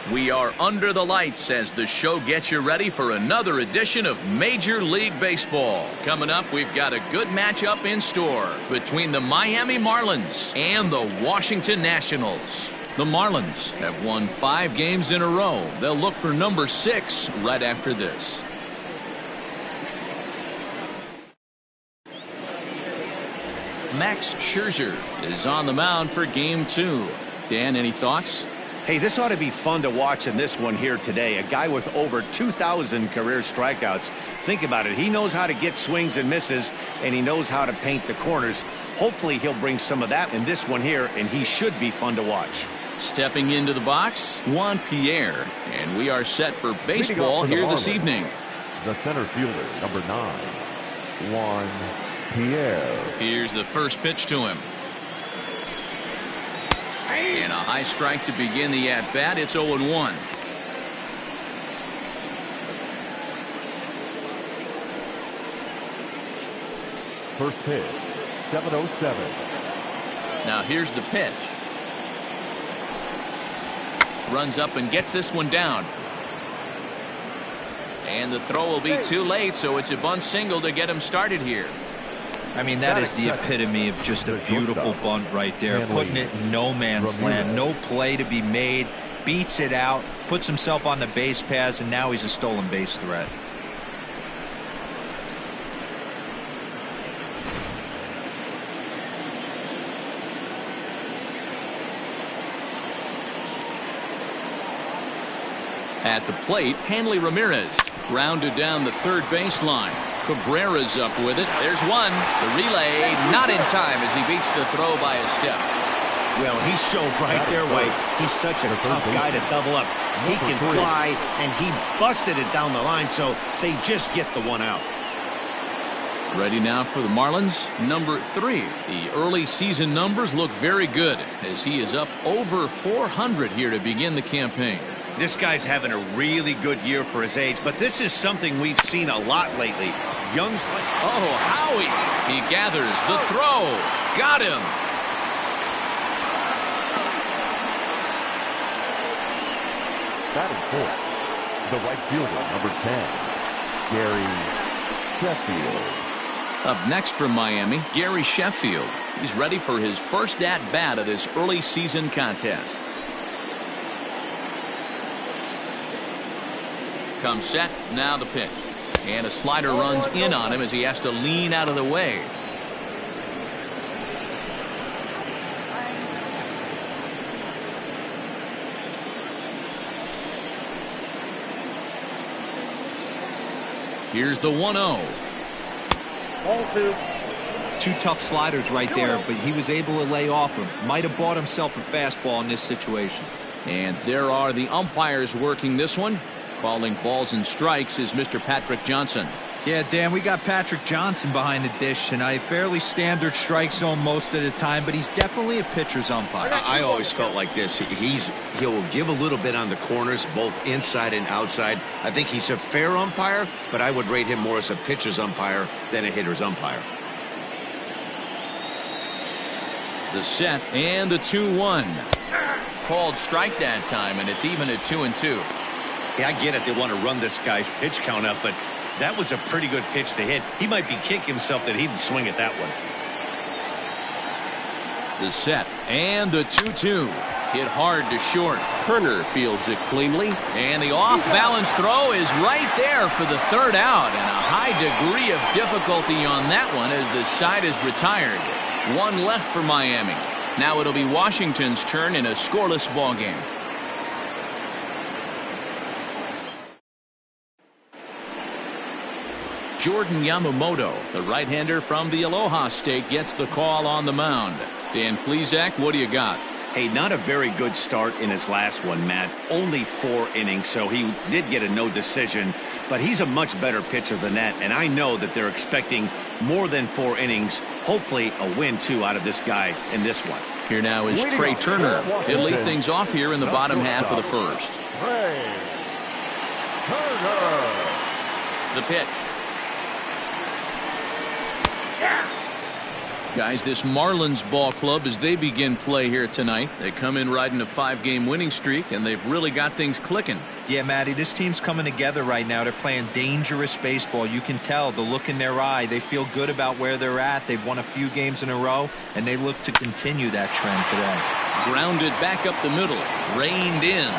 We are under the lights as the show gets you ready for another edition of Major League Baseball. Coming up, we've got a good matchup in store between the Miami Marlins and the Washington Nationals. The Marlins have won 5 games in a row. They'll look for number 6 right after this. Max Scherzer is on the mound for Game 2. Dan, any thoughts? Hey, this ought to be fun to watch in this one here today. A guy with over 2,000 career strikeouts. Think about it. He knows how to get swings and misses, and he knows how to paint the corners. Hopefully, he'll bring some of that in this one here, and he should be fun to watch. Stepping into the box, Juan Pierre, and we are set for baseball here this evening. The center fielder, number 9, Juan Pierre. Here's the first pitch to him. And a high strike to begin the at-bat. It's 0-1. First pitch, 7:07. Now here's the pitch. Runs up and gets this one down. And the throw will be too late, so it's a bunt single to get him started here. I mean, that is the epitome of just a beautiful bunt right there. Putting it in no man's land. No play to be made. Beats it out. Puts himself on the base paths, and now he's a stolen base threat. At the plate, Hanley Ramirez grounded down the third baseline. Cabrera's up with it. There's one. The relay not in time as he beats the throw by a step. Well, he showed right there why he's such a tough guy to double up. He can fly, and he busted it down the line, so they just get the one out. Ready now for the Marlins, number 3. The early season numbers look very good as he is up over 400 here to begin the campaign. This guy's having a really good year for his age, but this is something we've seen a lot lately. Young. Oh, Howie. He gathers the throw. Got him. Batting fourth, the right fielder, number 10, Gary Sheffield. Up next from Miami, Gary Sheffield. He's ready for his first at-bat of this early season contest. Comes set, now the pitch. And a slider runs in on him as he has to lean out of the way. Here's the 1-0. Two tough sliders right there, but he was able to lay off him. Might have bought himself a fastball in this situation. And there are the umpires working this one. Calling balls and strikes is Mr. Patrick Johnson. Yeah, Dan, we got Patrick Johnson behind the dish tonight. Fairly standard strike zone most of the time, but he's definitely a pitcher's umpire. I always felt like this. He'll give a little bit on the corners, both inside and outside. I think he's a fair umpire, but I would rate him more as a pitcher's umpire than a hitter's umpire. The set and the 2-1. Called strike that time, and it's even at 2-2. Yeah, I get it. They want to run this guy's pitch count up, but that was a pretty good pitch to hit. He might be kicking himself that he didn't swing at that one. The set and the 2-2. Hit hard to short. Turner fields it cleanly. And the off-balance throw is right there for the third out. And a high degree of difficulty on that one as the side is retired. One left for Miami. Now it'll be Washington's turn in a scoreless ball game. Jordan Yamamoto, the right-hander from the Aloha State, gets the call on the mound. Dan Plesac, what do you got? Hey, not a very good start in his last one, Matt. Only 4 innings, so he did get a no decision. But he's a much better pitcher than that, and I know that they're expecting more than 4 innings. Hopefully a win, too, out of this guy in this one. Here now is Trey Turner. He'll lead things off here in the bottom half of the first. Trey Turner. The pitch. Guys, this Marlins ball club, as they begin play here tonight, they come in riding a 5-game winning streak, and they've really got things clicking. Yeah, Matty, this team's coming together right now. They're playing dangerous baseball. You can tell the look in their eye. They feel good about where they're at. They've won a few games in a row, and they look to continue that trend today. Grounded back up the middle, reined in.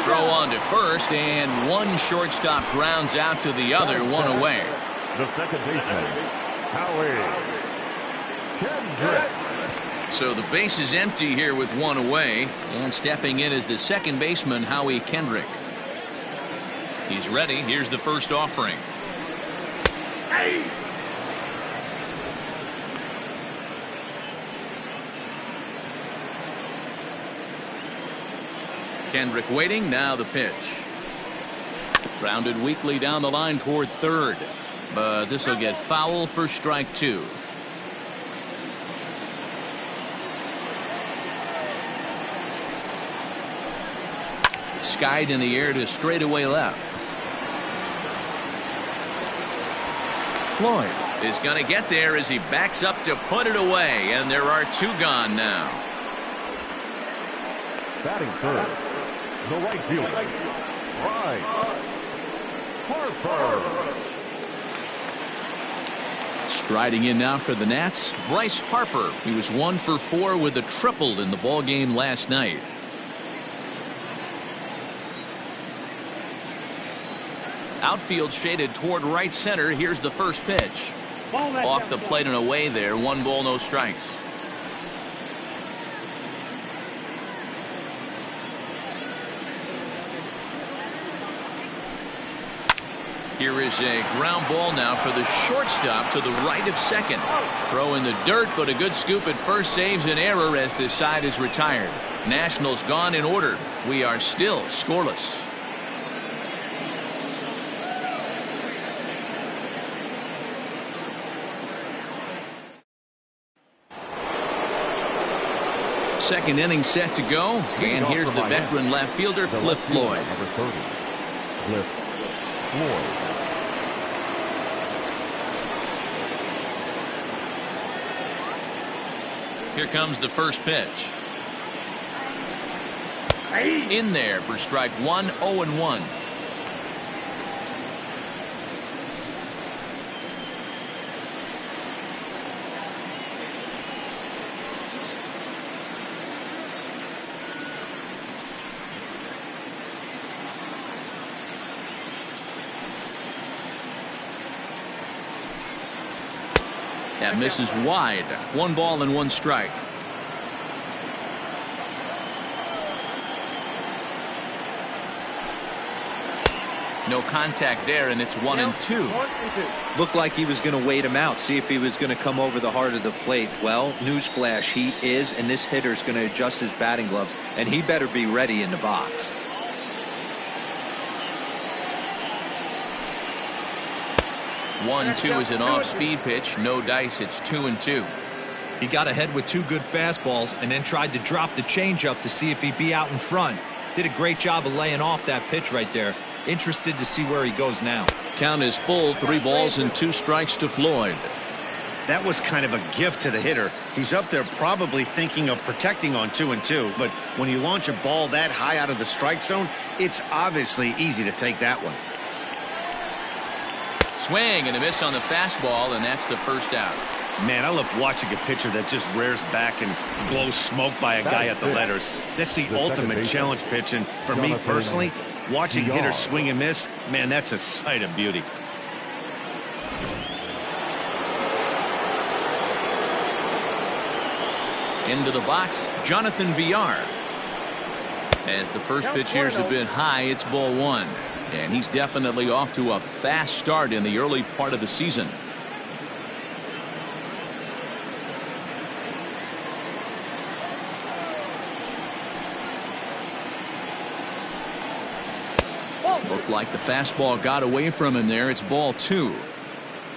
Throw on to first, and one shortstop grounds out to the other, one away. The second baseman, Howie Kendrick. So the base is empty here with one away, and stepping in is the second baseman, Howie Kendrick. He's ready. Here's the first offering. Kendrick waiting. Now the pitch. Grounded weakly down the line toward third, but this will get foul for strike two. Skied in the air to straightaway left. Floyd is going to get there as he backs up to put it away, and there are two gone now. Batting third, the right fielder, Bryce Harper. Striding in now for the Nats, Bryce Harper. He was 1 for 4 with a triple in the ball game last night. Outfield shaded toward right center. Here's the first pitch. Off the plate and away there. 1 ball, no strikes. Here is a ground ball now for the shortstop to the right of second. Throw in the dirt, but a good scoop at first saves an error as this side is retired. Nationals gone in order. We are still scoreless. Second inning set to go, and here's the veteran left fielder, Cliff Floyd. Number 30, Cliff Floyd. Here comes the first pitch. In there for strike one, 0-1. That misses wide. 1 ball and 1 strike. No contact there, and it's 1-2. Looked like he was going to wait him out, see if he was going to come over the heart of the plate. Well, newsflash, he is, and this hitter's going to adjust his batting gloves, and he better be ready in the box. 1-2 is an off-speed pitch. No dice. It's 2-2. He got ahead with 2 good fastballs and then tried to drop the changeup to see if he'd be out in front. Did a great job of laying off that pitch right there. Interested to see where he goes now. Count is full. 3 balls and 2 strikes to Floyd. That was kind of a gift to the hitter. He's up there probably thinking of protecting on 2-2, but when you launch a ball that high out of the strike zone, it's obviously easy to take that one. Swing and a miss on the fastball, and that's the first out. Man, I love watching a pitcher that just rears back and blows smoke by a guy at the letters. That's the ultimate challenge pitch, and for me personally, watching hitters swing and miss, man, that's a sight of beauty. Into the box, Jonathan Villar. As the first pitch here is a bit high, it's ball 1. And he's definitely off to a fast start in the early part of the season. Looked like the fastball got away from him there. It's ball 2.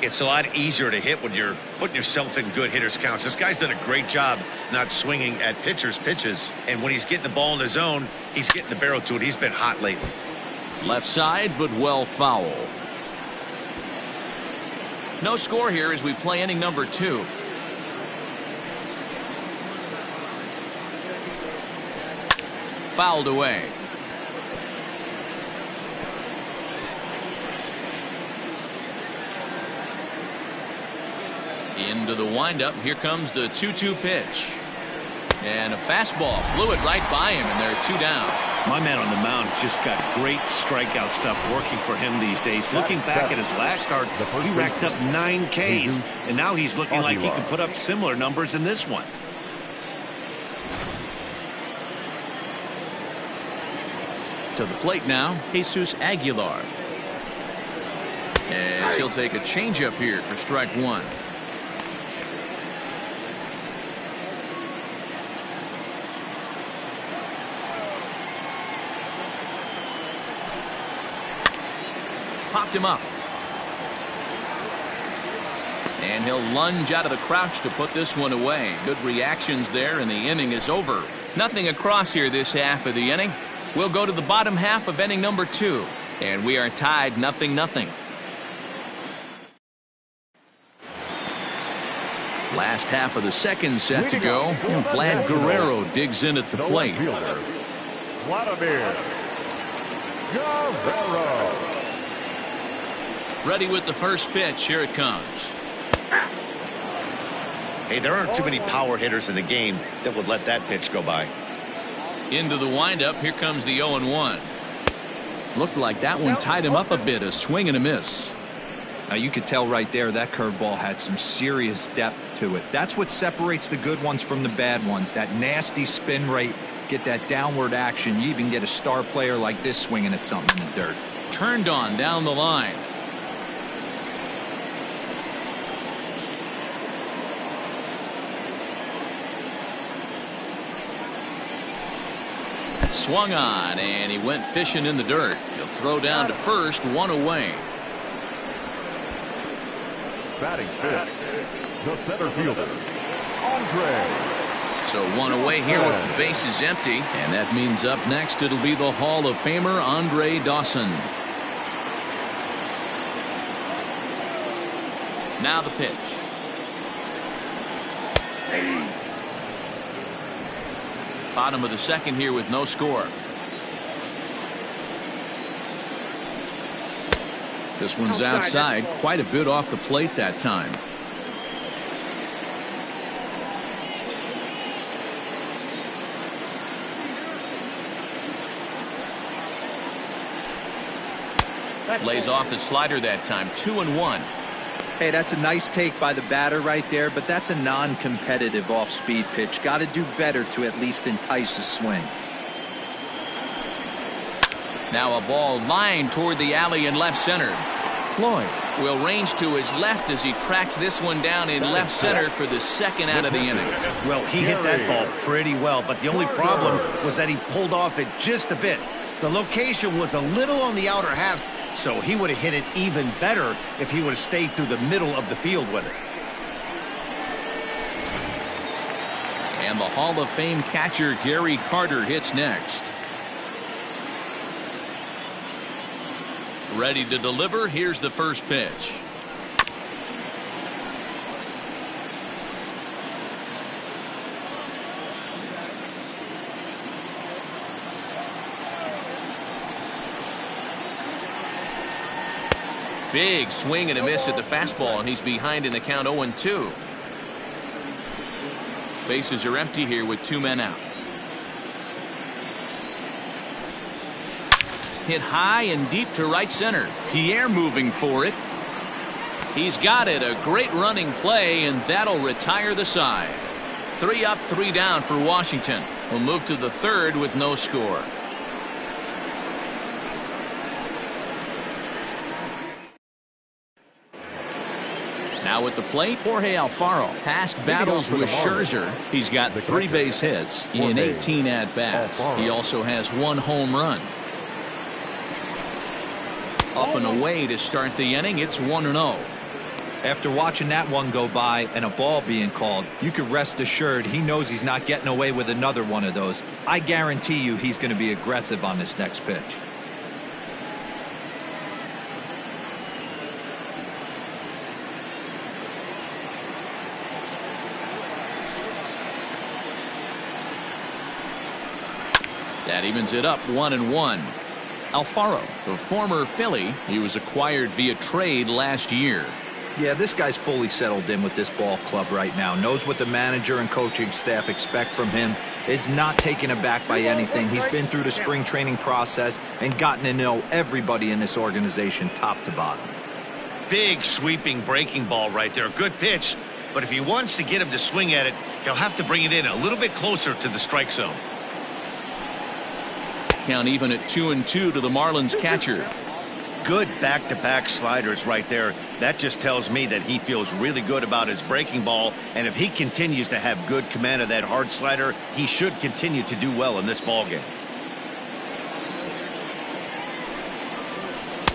It's a lot easier to hit when you're putting yourself in good hitters counts. This guy's done a great job not swinging at pitchers' pitches. And when he's getting the ball in the zone, he's getting the barrel to it. He's been hot lately. Left side, but well foul. No score here as we play inning number 2. fouled away. Into the windup. Here comes the 2-2 pitch. And a fastball blew it right by him, and there are 2 down. My man on the mound just got great strikeout stuff working for him these days. Looking back at his last start, he racked up 9 Ks, and now he's looking like he can put up similar numbers in this one. To the plate now, Jesus Aguilar. As he'll take a changeup here for strike 1. Popped him up. And he'll lunge out of the crouch to put this one away. Good reactions there, and the inning is over. Nothing across here this half of the inning. We'll go to the bottom half of inning number 2, and we are tied 0-0. Last half of the second set to go, and Vlad Guerrero digs in at the plate. Vladimir Guerrero. Ready with the first pitch. Here it comes. Hey, there aren't too many power hitters in the game that would let that pitch go by. Into the windup. Here comes the 0-1. Looked like that one tied him up a bit. A swing and a miss. Now you could tell right there that curveball had some serious depth to it. That's what separates the good ones from the bad ones. That nasty spin rate, get that downward action. You even get a star player like this swinging at something in the dirt. Turned on down the line. Swung on, and he went fishing in the dirt. He'll throw down to first, 1 away. Batting fifth, the center fielder, Andre. So 1 away here with the bases empty, and that means up next it'll be the Hall of Famer Andre Dawson. Now the pitch. Bottom of the second here with no score. This one's outside, quite a bit off the plate that time. Lays off the slider that time. 2-1. Hey, that's a nice take by the batter right there, but that's a non-competitive off-speed pitch. Got to do better to at least entice a swing. Now a ball lined toward the alley in left center. Floyd will range to his left as he tracks this one down in left center for the second out of the inning. Well, he hit that ball pretty well, but the only problem was that he pulled off it just a bit. The location was a little on the outer half, so he would have hit it even better if he would have stayed through the middle of the field with it. And the Hall of Fame catcher Gary Carter hits next. Ready to deliver. Here's the first pitch. Big swing and a miss at the fastball, and he's behind in the count 0-2. Bases are empty here with 2 men out. Hit high and deep to right center. Pierre moving for it. He's got it. A great running play, and that'll retire the side. 3 up, 3 down for Washington. We'll move to the third with no score. Now at the plate, Jorge Alfaro. Past battles with Scherzer. He's got 3 base hits in 18 at-bats. He also has 1 home run. Up and away to start the inning. It's 1-0. After watching that one go by and a ball being called, you could rest assured he knows he's not getting away with another one of those. I guarantee you he's going to be aggressive on this next pitch. That evens it up 1-1. Alfaro, the former Philly, he was acquired via trade last year. Yeah, this guy's fully settled in with this ball club right now. Knows what the manager and coaching staff expect from him. Is not taken aback by anything. He's been through the spring training process and gotten to know everybody in this organization top to bottom. Big sweeping breaking ball right there. Good pitch. But if he wants to get him to swing at it, he'll have to bring it in a little bit closer to the strike zone. Count even at 2-2 to the Marlins catcher. Good back-to-back sliders right there. That just tells me that he feels really good about his breaking ball, and if he continues to have good command of that hard slider, he should continue to do well in this ballgame.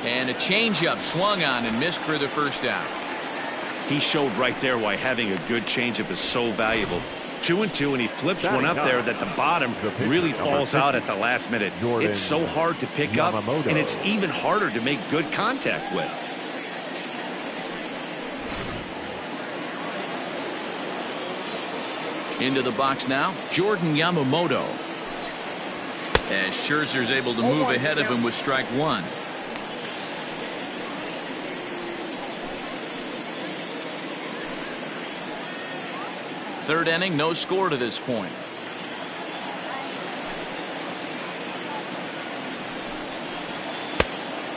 And a changeup swung on and missed for the first out. He showed right there why having a good changeup is so valuable. 2-2, and he flips one up there that the bottom really falls out at the last minute. It's so hard to pick up, and it's even harder to make good contact with. Into the box now, Jordan Yamamoto. As Scherzer's able to move ahead of him with strike one. Third inning, no score to this point.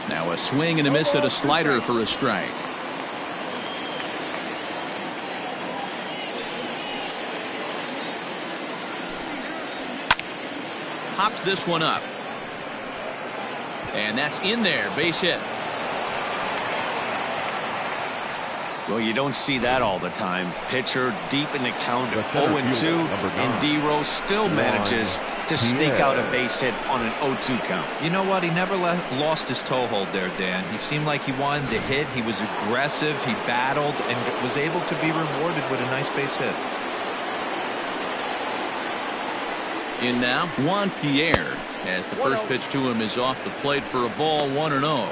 Now a swing and a miss at a slider for a strike. Hops this one up. And that's in there, base hit. Well, you don't see that all the time. Pitcher deep in the count at 0-2, and D-Rose still manages to sneak out a base hit on an 0-2 count. You know what? He never lost his toehold there, Dan. He seemed like he wanted to hit. He was aggressive. He battled and was able to be rewarded with a nice base hit. In now, Juan Pierre, as the first pitch to him is off the plate for a ball, 1-0.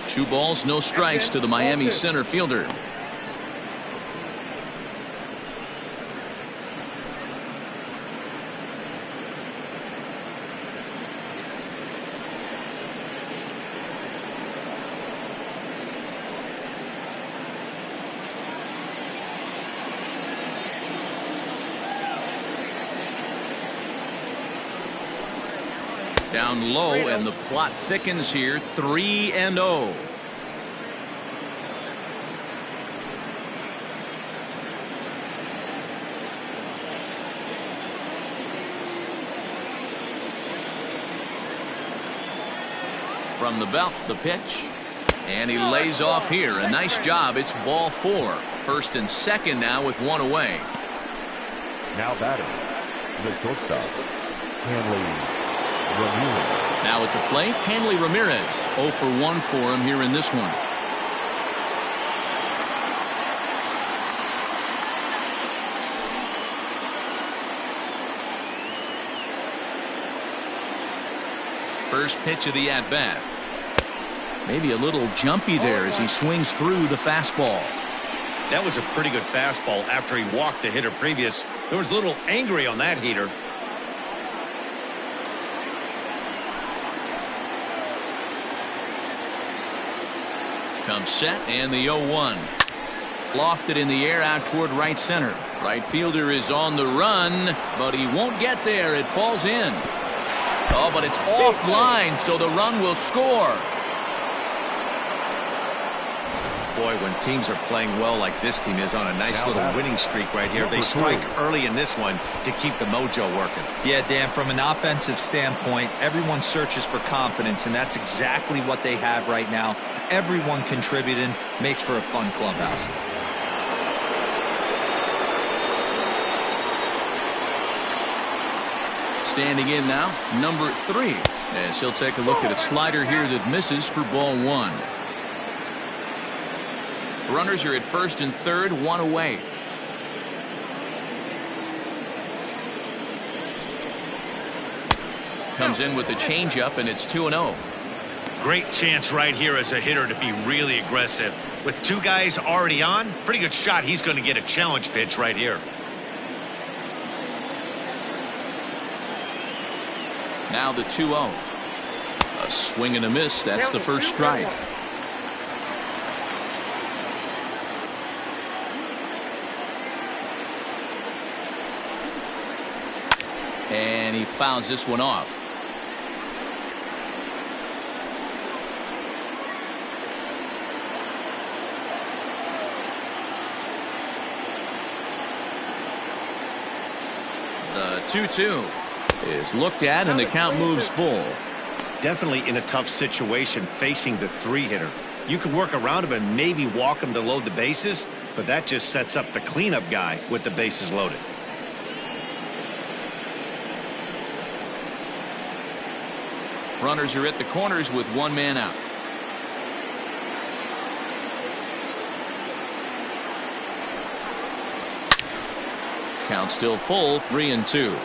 Two balls, no strikes to the Miami center fielder. Down low, and the plot thickens here. 3-0. From the belt, the pitch. And he lays off here. A nice job. It's ball 4. First and second now with one away. Now batting, the shortstop, Hanley Ramirez. Now at the plate, Hanley Ramirez. 0 for 1 for him here in this one. First pitch of the at-bat. Maybe a little jumpy there as he swings through the fastball. That was a pretty good fastball after he walked the hitter previous. There was a little angry on that heater. Comes set, and the 0-1. Lofted in the air out toward right center. Right fielder is on the run, but he won't get there. It falls in. Oh, but it's offline, so the run will score. Boy, when teams are playing well like this team is on a nice little winning streak right here, they strike early in this one to keep the mojo working. Yeah, Dan, from an offensive standpoint, everyone searches for confidence, and that's exactly what they have right now. Everyone contributing makes for a fun clubhouse. Standing in now, number 3. As he'll take a look at a slider here that misses for ball 1. Runners are at first and third, one away. comes in with the changeup, and it's 2-0. Great chance right here as a hitter to be really aggressive. With two guys already on, pretty good shot he's going to get a challenge pitch right here. Now the 2-0. A swing and a miss. That's the first strike. And he fouls this one off. The 2-2 is looked at, and the count moves full. Definitely in a tough situation facing the three-hitter. You can work around him and maybe walk him to load the bases, but that just sets up the cleanup guy with the bases loaded. Runners are at the corners with one man out. Count still full, 3-2.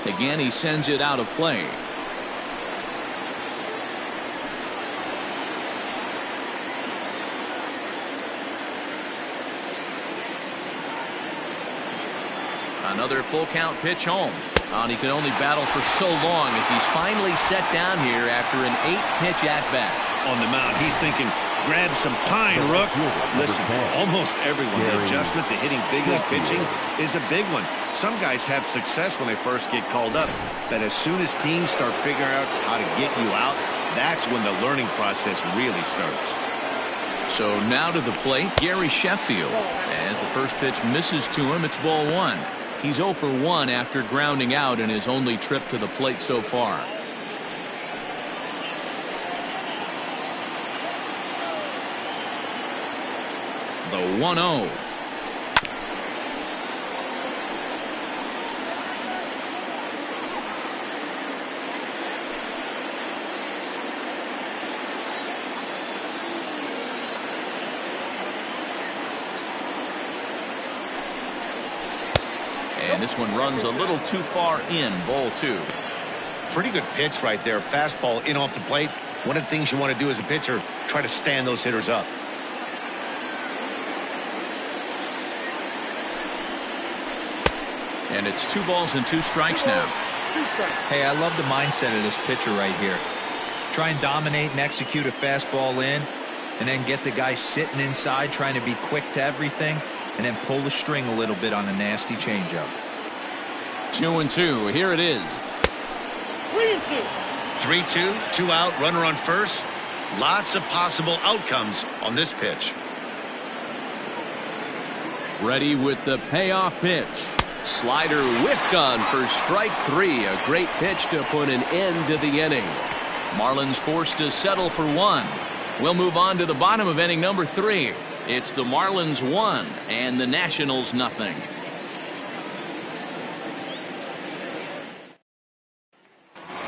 Again, he sends it out of play. Another full count pitch home. And he can only battle for so long as he's finally set down here after an 8-pitch at-bat. On the mound, he's thinking, grab some pine, Rook. Listen, for almost everyone, the adjustment to hitting big league pitching is a big one. Some guys have success when they first get called up, but as soon as teams start figuring out how to get you out, that's when the learning process really starts. So now to the plate, Gary Sheffield. As the first pitch misses to him, it's ball one. He's 0 for 1 after grounding out in his only trip to the plate so far. The 1-0. And this one runs a little too far in, ball two. Pretty good pitch right there. Fastball in off the plate. One of the things you want to do as a pitcher, try to stand those hitters up. And it's 2 balls and 2 strikes now. Hey, I love the mindset of this pitcher right here. Try and dominate and execute a fastball in, and then get the guy sitting inside trying to be quick to everything, and then pull the string a little bit on a nasty changeup. 2-2. Here it is. 3-2, 2 out, runner on first. Lots of possible outcomes on this pitch. Ready with the payoff pitch. Slider whiffed on for strike 3. A great pitch to put an end to the inning. Marlins forced to settle for 1. We'll move on to the bottom of inning number 3. It's the Marlins 1 and the Nationals 0.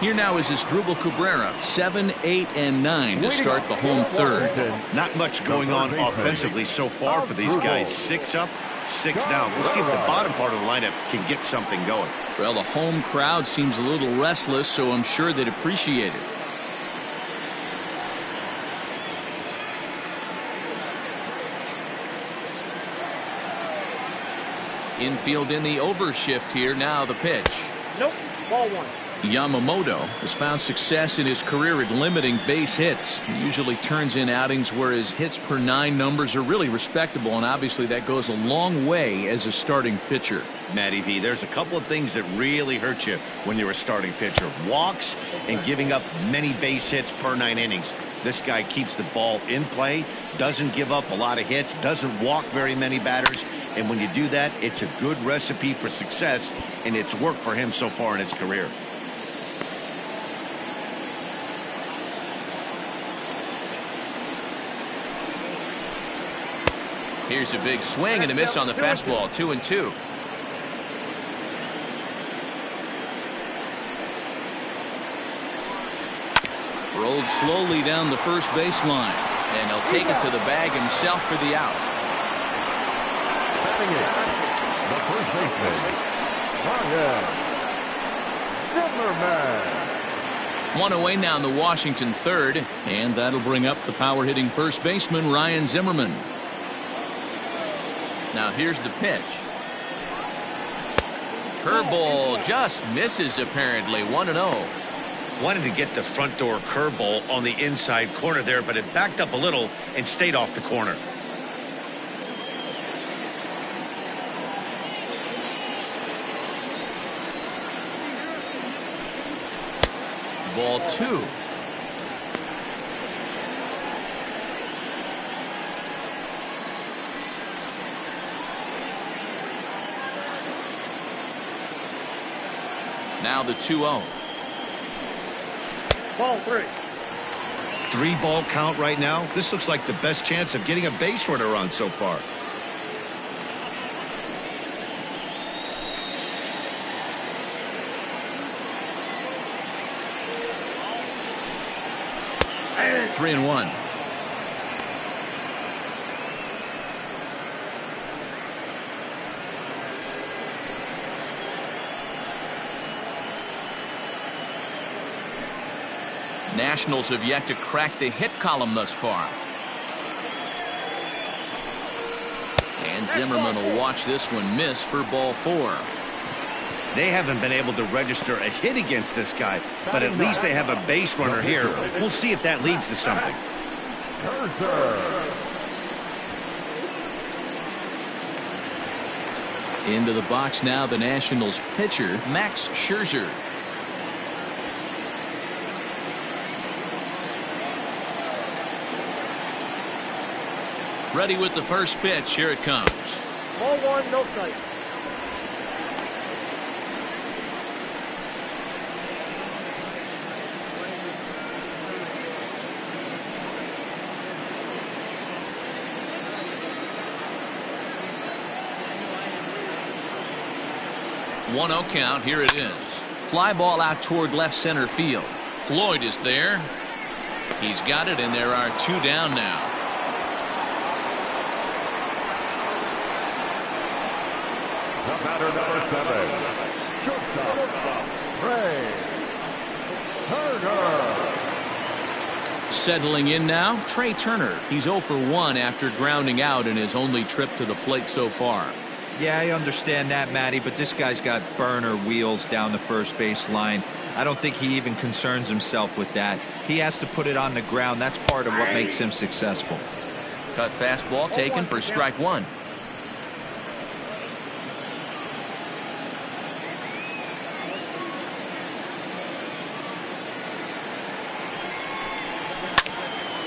Here now is Asdrubal Cabrera, 7, 8, and 9 to start the home third. Not much going on offensively so far for these guys. 6 up, 6 down. We'll see if the bottom part of the lineup can get something going. Well, the home crowd seems a little restless, so I'm sure they'd appreciate it. Infield in the overshift here. Now the pitch. Nope. Ball 1. Yamamoto has found success in his career at limiting base hits. He usually turns in outings where his hits per 9 numbers are really respectable, and obviously that goes a long way as a starting pitcher. Matty V, there's a couple of things that really hurt you when you're a starting pitcher. Walks and giving up many base hits per 9 innings. This guy keeps the ball in play, doesn't give up a lot of hits, doesn't walk very many batters, and when you do that, it's a good recipe for success, and it's worked for him so far in his career. Here's a big swing and a miss on the fastball. 2-2. slowly down the first baseline, and he'll take it to the bag himself for the out. Batting it, the first baseman, Ryan Zimmerman. One away now in the Washington third, and that'll bring up the power hitting first baseman Ryan Zimmerman. Now here's the pitch. Curveball just misses apparently. 1-0. Wanted to get the front door curveball on the inside corner there, but it backed up a little and stayed off the corner. Ball 2. Now the 2-0. Ball 3. 3-ball count right now. This looks like the best chance of getting a base runner on so far. And 3-1. Nationals have yet to crack the hit column thus far. And Zimmerman will watch this one miss for ball 4. They haven't been able to register a hit against this guy, but at least they have a base runner here. We'll see if that leads to something. Into the box now, the Nationals pitcher, Max Scherzer. Ready with the first pitch. Here it comes. ball 1, no strike. One 0 count. Here it is. Fly ball out toward left center field. Floyd is there. He's got it, and there are 2 down now. The batter, number 7, shortstop, Trey Turner. Settling in now, Trey Turner. He's 0 for 1 after grounding out in his only trip to the plate so far. Yeah, I understand that, Matty, but this guy's got burner wheels down the first base line. I don't think he even concerns himself with that. He has to put it on the ground. That's part of what makes him successful. Cut fastball taken for strike 1.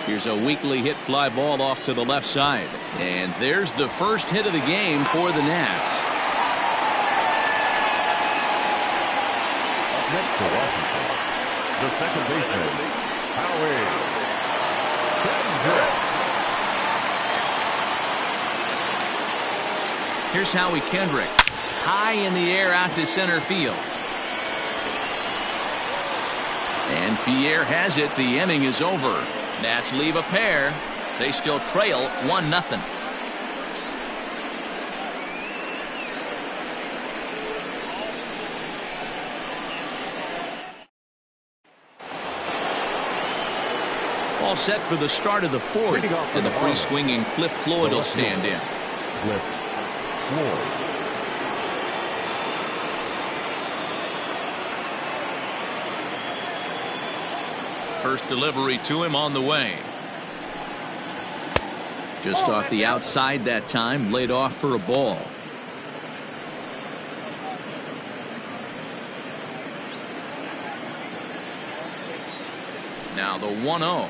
Here's a weakly hit fly ball off to the left side. And there's the first hit of the game for the Nats. Up next to Washington, the second baseman, Howie Kendrick. Here's Howie Kendrick. High in the air out to center field. And Pierre has it. The inning is over. Nats leave a pair. They still trail 1-0. All set for the start of the fourth, and the free swinging Cliff Floyd will stand in. Cliff Floyd. First delivery to him on the way. Just off the outside that time, laid off for a ball. Now the 1-0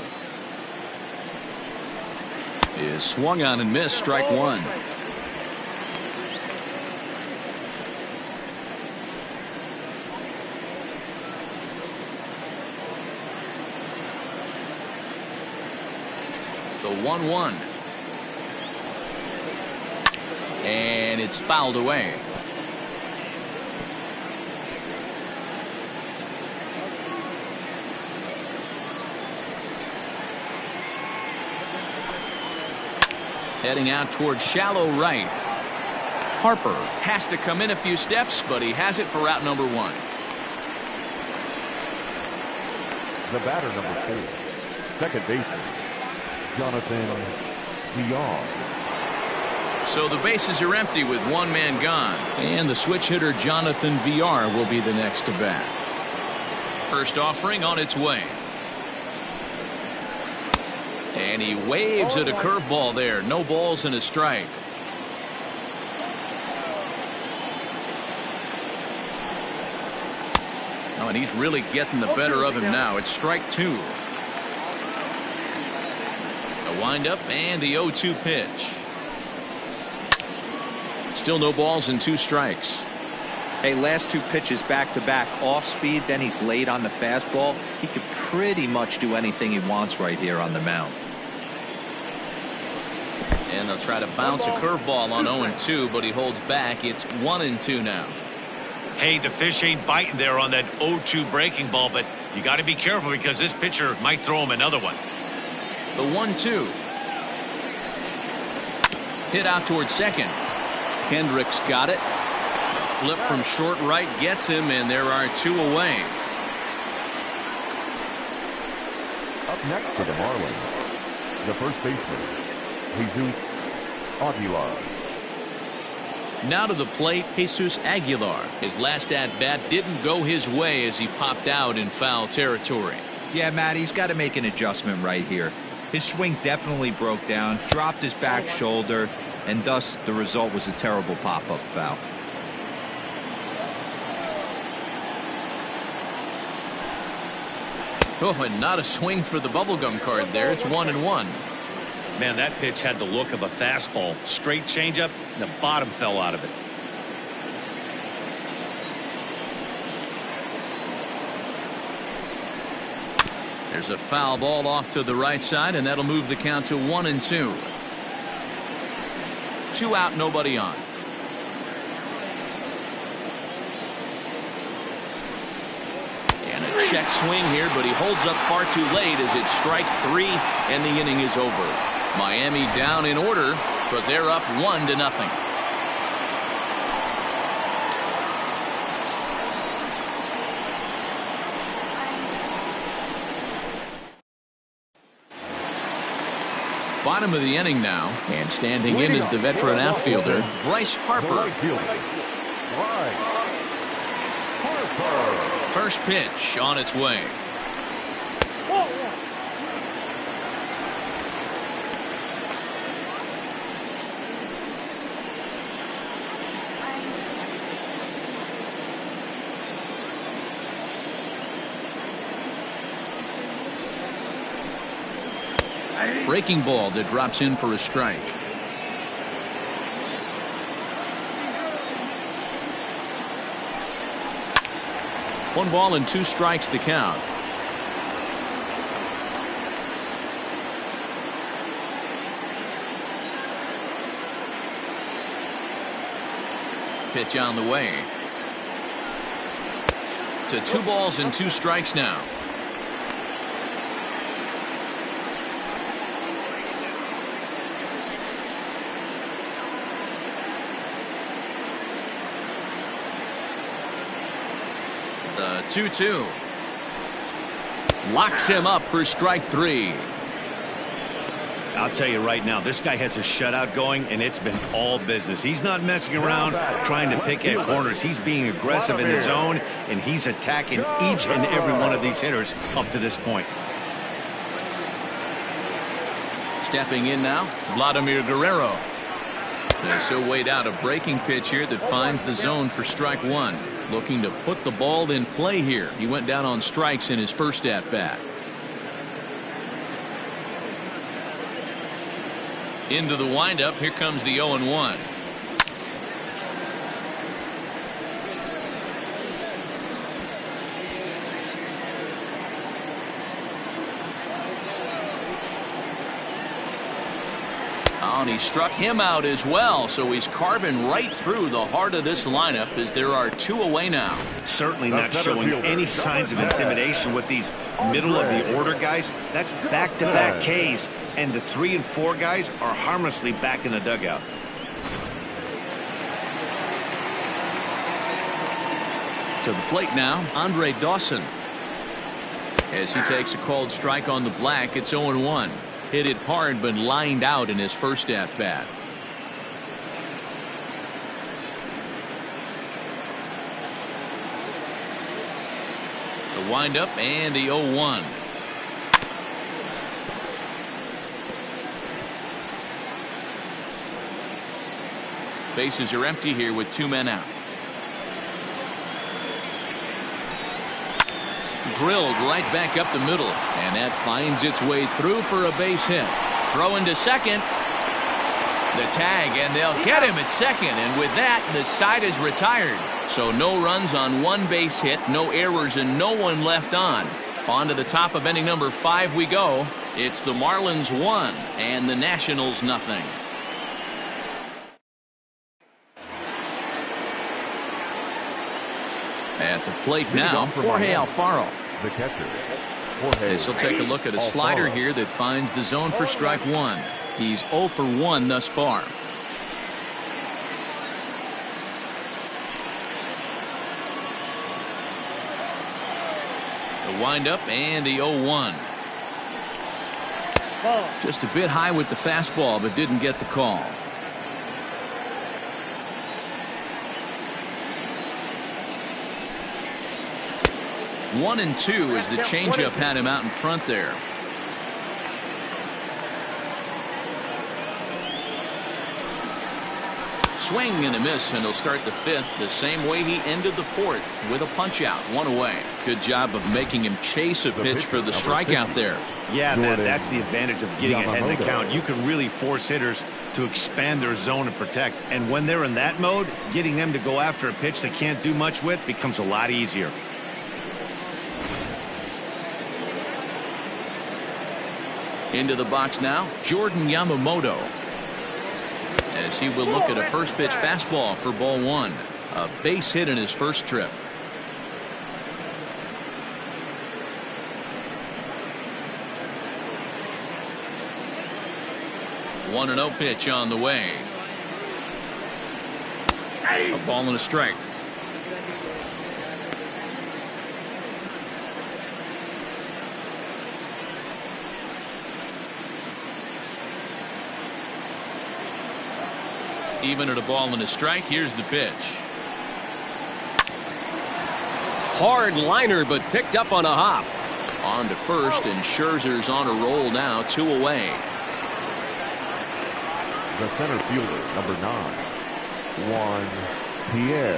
is swung on and missed. Strike 1. The 1-1. And it's fouled away. Heading out towards shallow right. Harper has to come in a few steps, but he has it for out number 1. The batter, number 4, second baseman, Jonathan Villar. So the bases are empty with one man gone. And the switch hitter Jonathan Villar will be the next to bat. First offering on its way. And he waves at a curveball there. No balls and a strike. Oh, and he's really getting the better of him now. It's strike 2. A windup and the 0-2 pitch. Still no balls and 2 strikes. Hey, last 2 pitches back to back, off speed, then he's late on the fastball. He could pretty much do anything he wants right here on the mound. And they'll try to bounce a curveball on 0-2, but he holds back. It's 1-2 now. Hey, the fish ain't biting there on that 0-2 breaking ball, but you got to be careful because this pitcher might throw him another one. The 1-2. Hit out towards second. Kendrick's got it. Flip from short right gets him, and there are 2 away. Up next for the Marlins, the first baseman, Jesus Aguilar. Now to the plate, Jesus Aguilar. His last at-bat didn't go his way as he popped out in foul territory. Yeah, Matt, he's got to make an adjustment right here. His swing definitely broke down, dropped his back shoulder, and thus the result was a terrible pop-up foul. Oh, and not a swing for the bubblegum card there. It's 1-1. Man, that pitch had the look of a fastball. Straight changeup, and the bottom fell out of it. There's a foul ball off to the right side, and that'll move the count to 1-2. 2 out, nobody on. And a check swing here, but he holds up far too late as it's strike 3, and the inning is over. Miami down in order, but they're up 1-0. Bottom of the inning now, and standing in is the veteran outfielder, Bryce Harper. First pitch on its way. Breaking ball that drops in for a strike. One ball and 2 strikes the count. Pitch on the way. To 2 balls and 2 strikes now. The 2-2. Locks him up for strike 3. I'll tell you right now, this guy has a shutout going, and it's been all business. He's not messing around trying to pick at corners. He's being aggressive in the zone, and he's attacking each and every one of these hitters up to this point. Stepping in now, Vladimir Guerrero. So weighed out a breaking pitch here that finds the zone for strike 1. Looking to put the ball in play here. He went down on strikes in his first at bat. Into the windup. Here comes the 0-1. And he struck him out as well, so he's carving right through the heart of this lineup as there are 2 away now. Certainly not showing any signs of intimidation with these middle of the order guys. That's back-to-back Ks. and the 3 and 4 guys are harmlessly back in the dugout. To the plate now, Andre Dawson. As he takes a called strike on the black, it's 0-1. Hit it hard, but lined out in his first at-bat. The windup and the 0-1. Bases are empty here with 2 men out. Drilled right back up the middle, and that finds its way through for a base hit. Throw into second. The tag, and they'll get him at second, and with that, the side is retired. So no runs on 1 base hit, no errors, and no one left on. On to the top of inning number 5 we go. It's the Marlins 1 and the Nationals nothing. At the plate now, Jorge Alfaro. The catcher, This will take a look at a slider here that finds the zone for strike 1. He's 0 for 1 thus far. The windup and the 0-1. Just a bit high with the fastball, but didn't get the call. 1-2 as the changeup had him out in front there. Swing and a miss, and he'll start the 5th the same way he ended the 4th with a punch out, 1 away. Good job of making him chase a pitch for the strikeout there. Yeah, man, that's the advantage of getting ahead in the count. You can really force hitters to expand their zone and protect. And when they're in that mode, getting them to go after a pitch they can't do much with becomes a lot easier. Into the box now, Jordan Yamamoto. As he will look at a first pitch fastball for ball 1. A base hit in his first trip. A 1-0 pitch on the way. A ball and a strike. Even at a ball and a strike, here's the pitch. Hard liner, but picked up on a hop. On to first, and Scherzer's on a roll now, 2 away. The center fielder, number 9, Juan Pierre.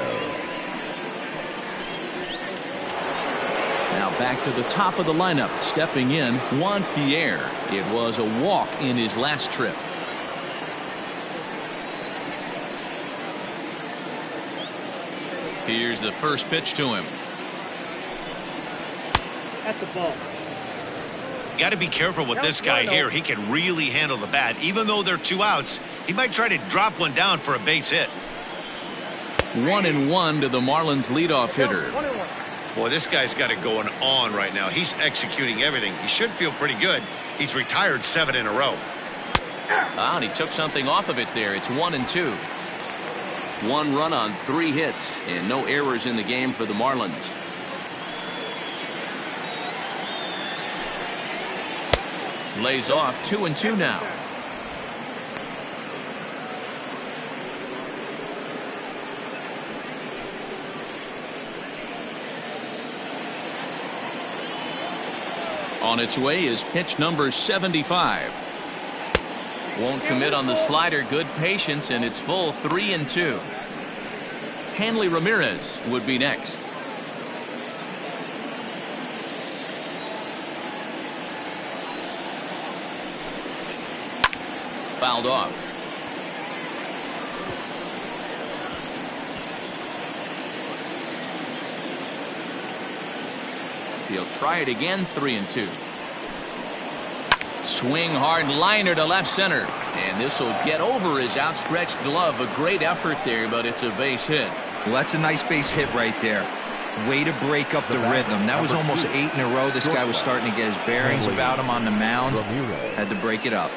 Now back to the top of the lineup, stepping in, Juan Pierre. It was a walk in his last trip. Here's the first pitch to him. At the ball. Got to be careful with this guy here. He can really handle the bat. Even though they're 2 outs, he might try to drop one down for a base hit. 1-1 to the Marlins leadoff hitter. Boy, this guy's got it going on right now. He's executing everything. He should feel pretty good. He's retired 7 in a row. And he took something off of it there. It's 1-2. 1 run on 3 hits and no errors in the game for the Marlins. Lays off 2-2 now. On its way is pitch number 75. Won't commit on the slider. Good patience, and it's full 3-2. Hanley Ramirez would be next. Fouled off. He'll try it again, 3-2. Swing hard liner to left center, and this will get over his outstretched glove. A great effort there, but it's a base hit. Well, that's a nice base hit right there. Way to break up the rhythm. That was almost 8 in a row. This guy was starting to get his bearings about him on the mound. Had to break it up.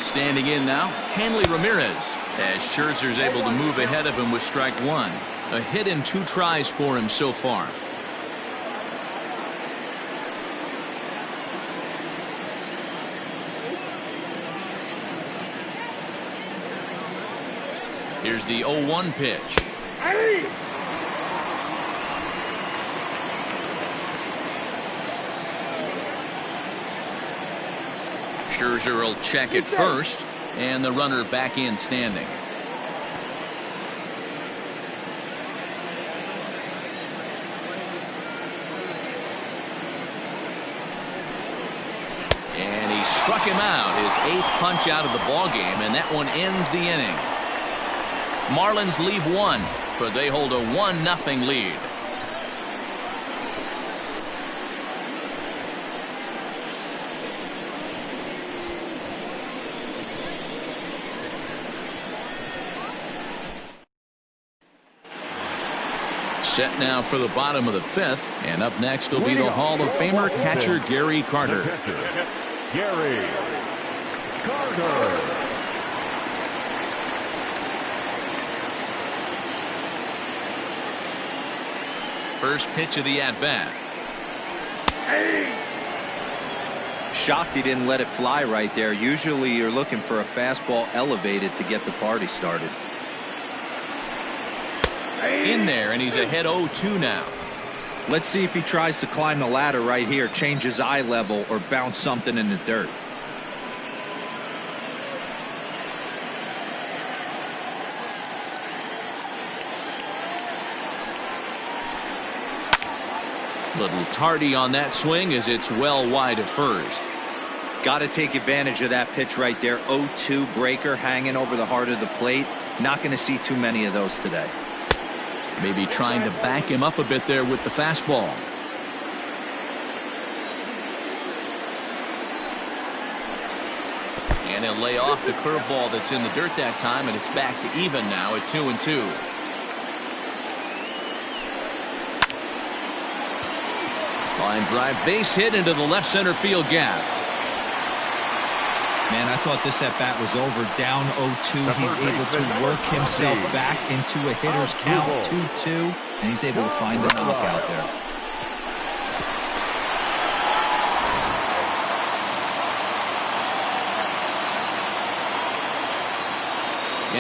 Standing in now, Hanley Ramirez, as Scherzer's able to move ahead of him with strike one. A hit in 2 tries for him so far. Here's the 0-1 pitch. Scherzer will check it first, and the runner back in standing. And he struck him out, his 8th punch out of the ball game, and that one ends the inning. Marlins leave 1, but they hold a 1-0 lead. Set now for the bottom of the 5th, and up next will be the Hall of Famer catcher Gary Carter. Gary Carter. First pitch of the at-bat. Shocked he didn't let it fly right there. Usually you're looking for a fastball elevated to get the party started. In there, and he's ahead 0-2 now. Let's see if he tries to climb the ladder right here, change his eye level, or bounce something in the dirt. Little tardy on that swing as it's well wide of first. Got to take advantage of that pitch right there. 0-2 breaker hanging over the heart of the plate. Not going to see too many of those today. Maybe trying to back him up a bit there with the fastball. And he'll lay off the curveball that's in the dirt that time, and it's back to even now at 2-2. Line drive, base hit into the left center field gap. Man, I thought this at bat was over. Down 0-2. He's able to work himself back into a hitter's count, 2-2, and he's able to find the knockout there.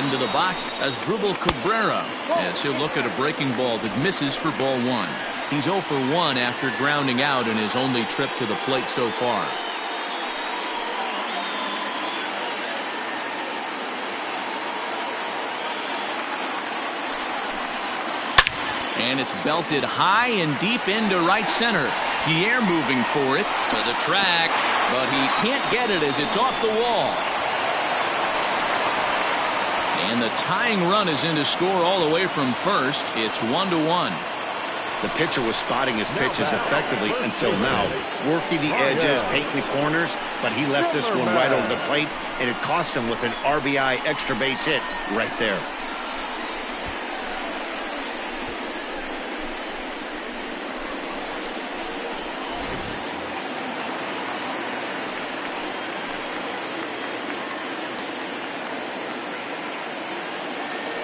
Into the box as Drupal Cabrera, as he'll look at a breaking ball that misses for ball 1. He's 0 for 1 after grounding out in his only trip to the plate so far. And it's belted high and deep into right center. Pierre moving for it to the track, but he can't get it as it's off the wall. And the tying run is in to score all the way from first. It's 1-1. The pitcher was spotting his pitches effectively until now, working the edges, painting the corners, but he left this one right over the plate, and it cost him with an RBI extra base hit right there.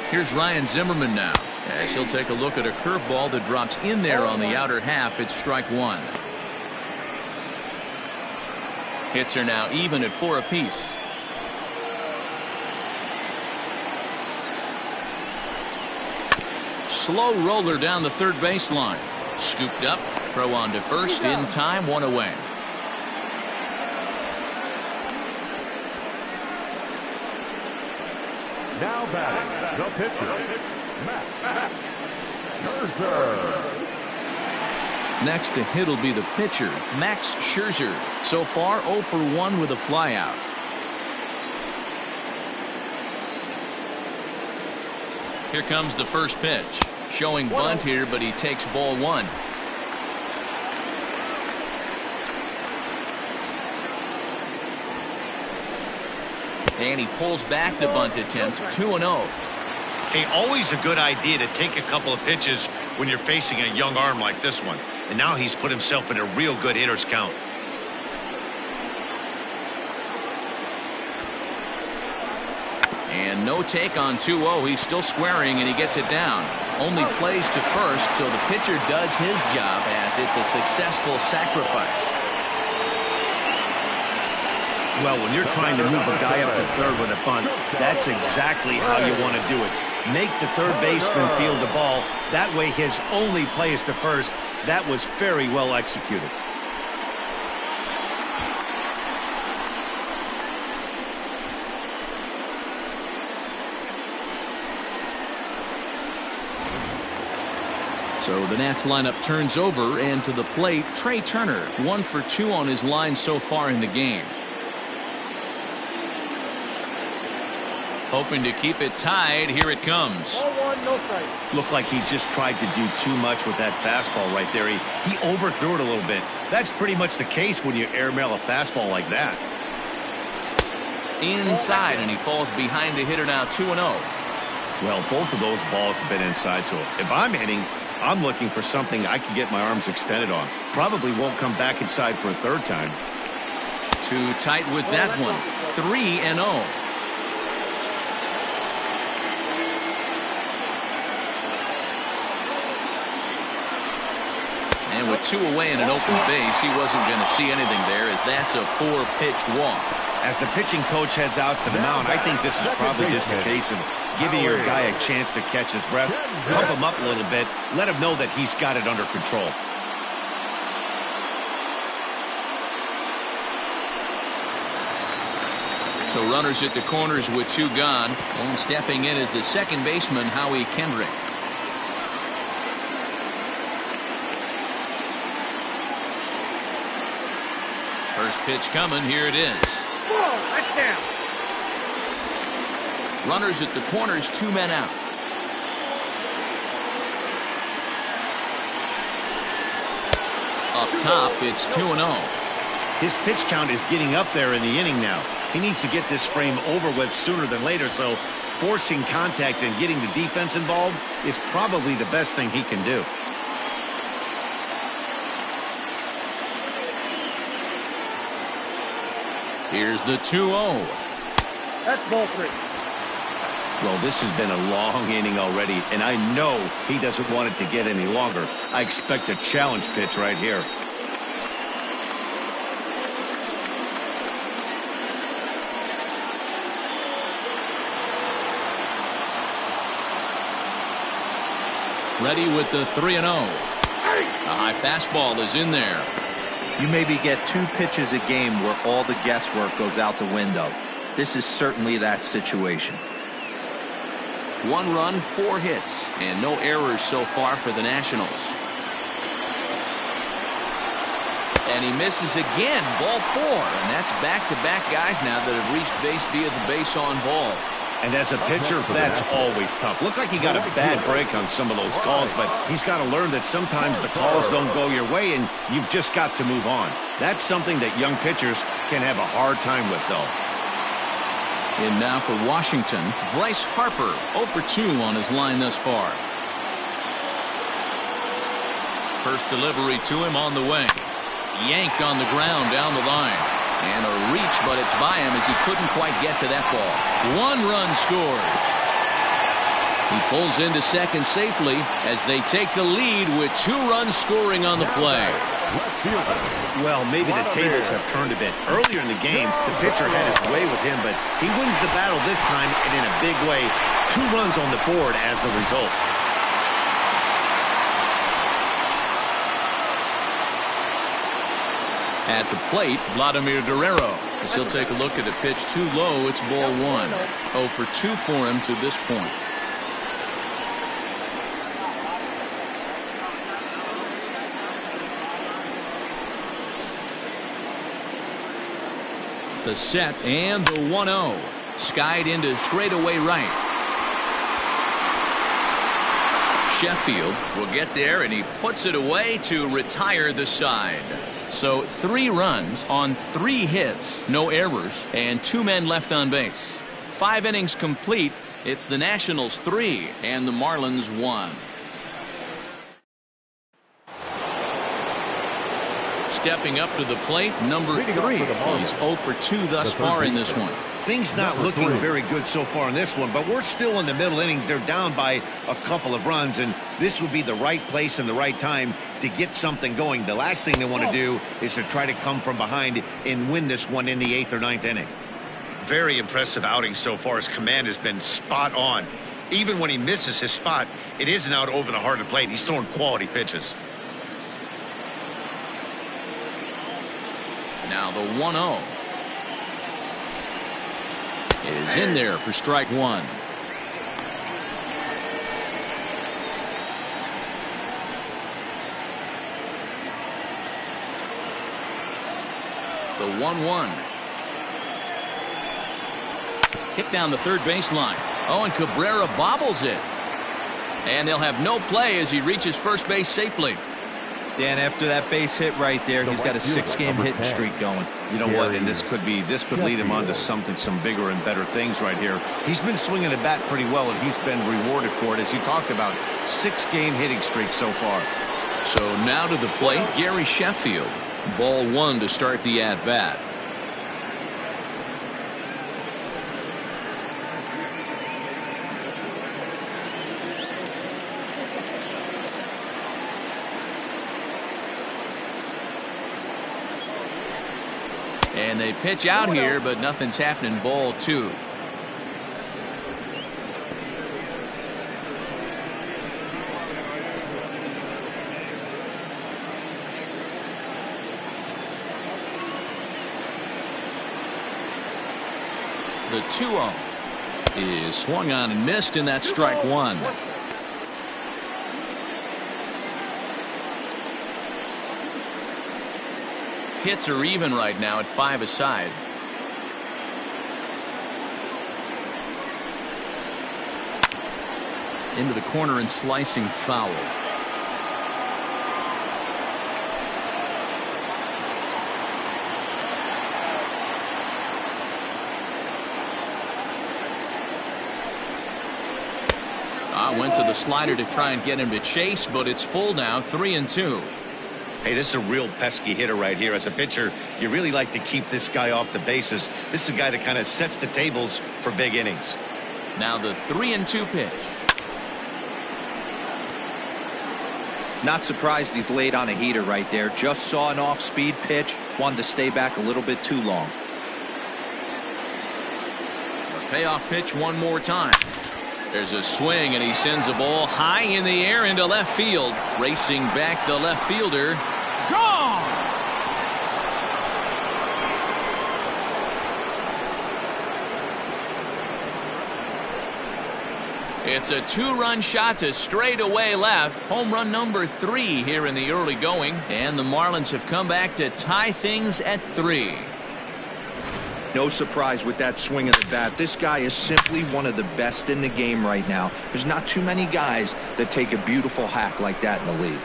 Here's Ryan Zimmerman now, as he'll take a look at a curveball that drops in there on the outer half. It's strike 1. Hits are now even at 4 apiece. Slow roller down the third baseline. Scooped up, throw on to first in time, 1 away. Now batting, the pitcher, Max Scherzer. Next to hit will be the pitcher, Max Scherzer. So far 0 for 1 with a flyout. Here comes the first pitch. Showing bunt here, but he takes ball 1. And he pulls back the bunt attempt. 2-0. Hey, always a good idea to take a couple of pitches when you're facing a young arm like this one. And now he's put himself in a real good hitter's count. And no take on 2-0. He's still squaring, and he gets it down. Only plays to first, so the pitcher does his job as it's a successful sacrifice. Well, when you're trying to move a guy up to third with a bunt, that's exactly how you want to do it. Make the third baseman field the ball. That way his only play is to first. That was very well executed. So the Nats lineup turns over, and to the plate, Trey Turner, 1 for 2 on his line so far in the game. Hoping to keep it tied. Here it comes. Looked like he just tried to do too much with that fastball right there. He overthrew it a little bit. That's pretty much the case when you airmail a fastball like that. Inside, and he falls behind the hitter now. 2-0. Well, both of those balls have been inside, so if I'm hitting, I'm looking for something I can get my arms extended on. Probably won't come back inside for a third time. Too tight with that one. 3-0. And with 2 away and an open base, he wasn't going to see anything there, as that's a 4-pitch walk. As the pitching coach heads out to the mound, I think this is probably just a case of giving your guy a chance to catch his breath, pump him up a little bit, let him know that he's got it under control. So runners at the corners with 2 gone, and stepping in is the second baseman, Howie Kendrick. First pitch coming. Here it is. Runners at the corners, 2 men out. Up top, it's 2-0. His pitch count is getting up there in the inning now. He needs to get this frame over with sooner than later, so forcing contact and getting the defense involved is probably the best thing he can do. Here's the 2-0. That's ball 3. Well, this has been a long inning already, and I know he doesn't want it to get any longer. I expect a challenge pitch right here. Ready with the 3-0. A high fastball is in there. You maybe get 2 pitches a game where all the guesswork goes out the window. This is certainly that situation. 1 run, 4 hits, and no errors so far for the Nationals. And he misses again. Ball 4, and that's back-to-back guys now that have reached base via the base on ball. And as a pitcher, that's always tough. Looked like he got a bad break on some of those calls, but he's got to learn that sometimes the calls don't go your way, and you've just got to move on. That's something that young pitchers can have a hard time with, though. And now for Washington, Bryce Harper, 0 for 2 on his line thus far. First delivery to him on the way. Yanked on the ground down the line. And a reach, but it's by him as he couldn't quite get to that ball. 1 run scores. He pulls into second safely as they take the lead with 2 runs scoring on the play. Well, maybe the tables have turned a bit. Earlier in the game, the pitcher had his way with him, but he wins the battle this time, and in a big way. 2 runs on the board as a result. At the plate, Vladimir Guerrero, as he'll take a look at a pitch too low. It's ball 1. 0 for 2 for him to this point. The set and the 1-0. Skied into straightaway right. Sheffield will get there, and he puts it away to retire the side. So 3 runs on 3 hits, no errors, and 2 men left on base. 5 innings complete. It's the Nationals 3 and the Marlins 1. Stepping up to the plate, number 3. He's 0 for 2 thus far in this one. Things not looking very good so far in this one, but we're still in the middle innings. They're down by a couple of runs, and this would be the right place and the right time to get something going. The last thing they want to do is to try to come from behind and win this one in the 8th or 9th inning. Very impressive outing so far. His command has been spot on. Even when he misses his spot, it isn't out over the heart of the plate. He's throwing quality pitches. Now the 1-0 is in there for strike 1. The 1-1 hit down the third baseline. Oh, and Cabrera bobbles it, and they'll have no play as he reaches first base safely. Dan, after that base hit right there, he's got a 6-game hitting streak going. You know what? And this could lead him on to some bigger and better things right here. He's been swinging the bat pretty well, and he's been rewarded for it, as you talked about. 6-game hitting streak so far. So now to the plate, Gary Sheffield. Ball 1 to start the at-bat. And they pitch out here, but nothing's happening. Ball 2. The 2-0 is swung on and missed, and that's strike 1. Hits are even right now at 5 aside. Into the corner and slicing foul. Went to the slider to try and get him to chase, but it's full now. 3-2. Hey, this is a real pesky hitter right here. As a pitcher, you really like to keep this guy off the bases. This is a guy that kind of sets the tables for big innings. Now the 3-2 pitch. Not surprised he's laid on a heater right there. Just saw an off-speed pitch. Wanted to stay back a little bit too long. The payoff pitch one more time. There's a swing, and he sends a ball high in the air into left field. Racing back, the left fielder. Gone! It's a 2-run shot to straightaway left. Home run number 3 here in the early going. And the Marlins have come back to tie things at 3. No surprise with that swing of the bat. This guy is simply one of the best in the game right now. There's not too many guys that take a beautiful hack like that in the league.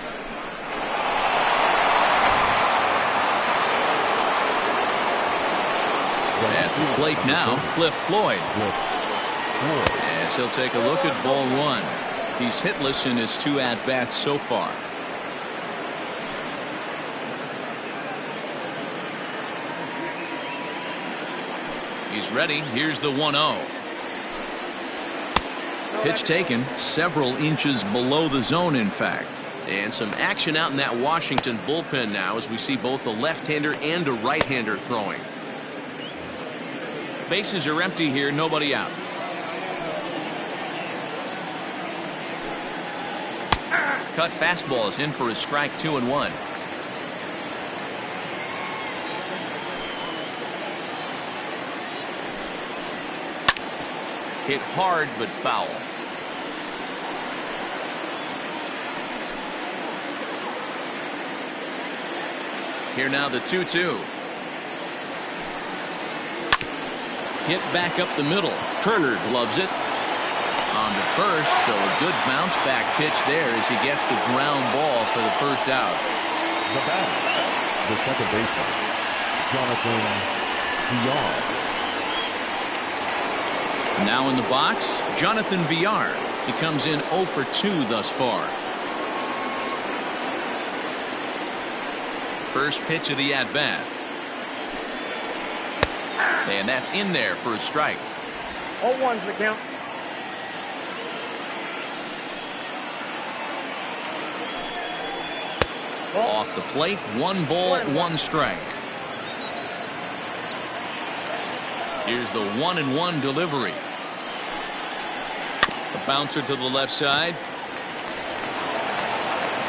At the plate now, Cliff Floyd. As he'll take a look at ball 1. He's hitless in his 2 at-bats so far. He's ready. Here's the 1-0. Pitch taken several inches below the zone, in fact. And some action out in that Washington bullpen now as we see both a left-hander and a right-hander throwing. Bases are empty here. Nobody out. Cut fastball is in for a strike. 2-1. Hit hard but foul. Here now the 2-2. Hit back up the middle. Turner loves it. On to first, so a good bounce back pitch there as he gets the ground ball for the first out. The batter, The second baseman, Jonathan Villar. Now in the box, Jonathan Villar. He comes in 0 for 2 thus far. First pitch of the at-bat. And that's in there for a strike. 0-1's the count. Off the plate, 1 ball, 1 strike. Here's the 1-1 delivery. A bouncer to the left side.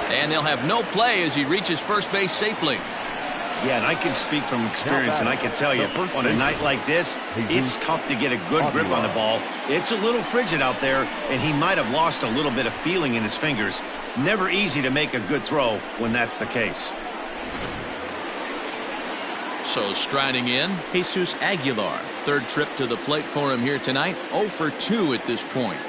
And they'll have no play as he reaches first base safely. Yeah, and I can speak from experience, and I can tell you, on a night like this, it's tough to get a good grip on the ball. It's a little frigid out there, and he might have lost a little bit of feeling in his fingers. Never easy to make a good throw when that's the case. So striding in, Jesus Aguilar. Third trip to the plate for him here tonight. 0 for 2 at this point.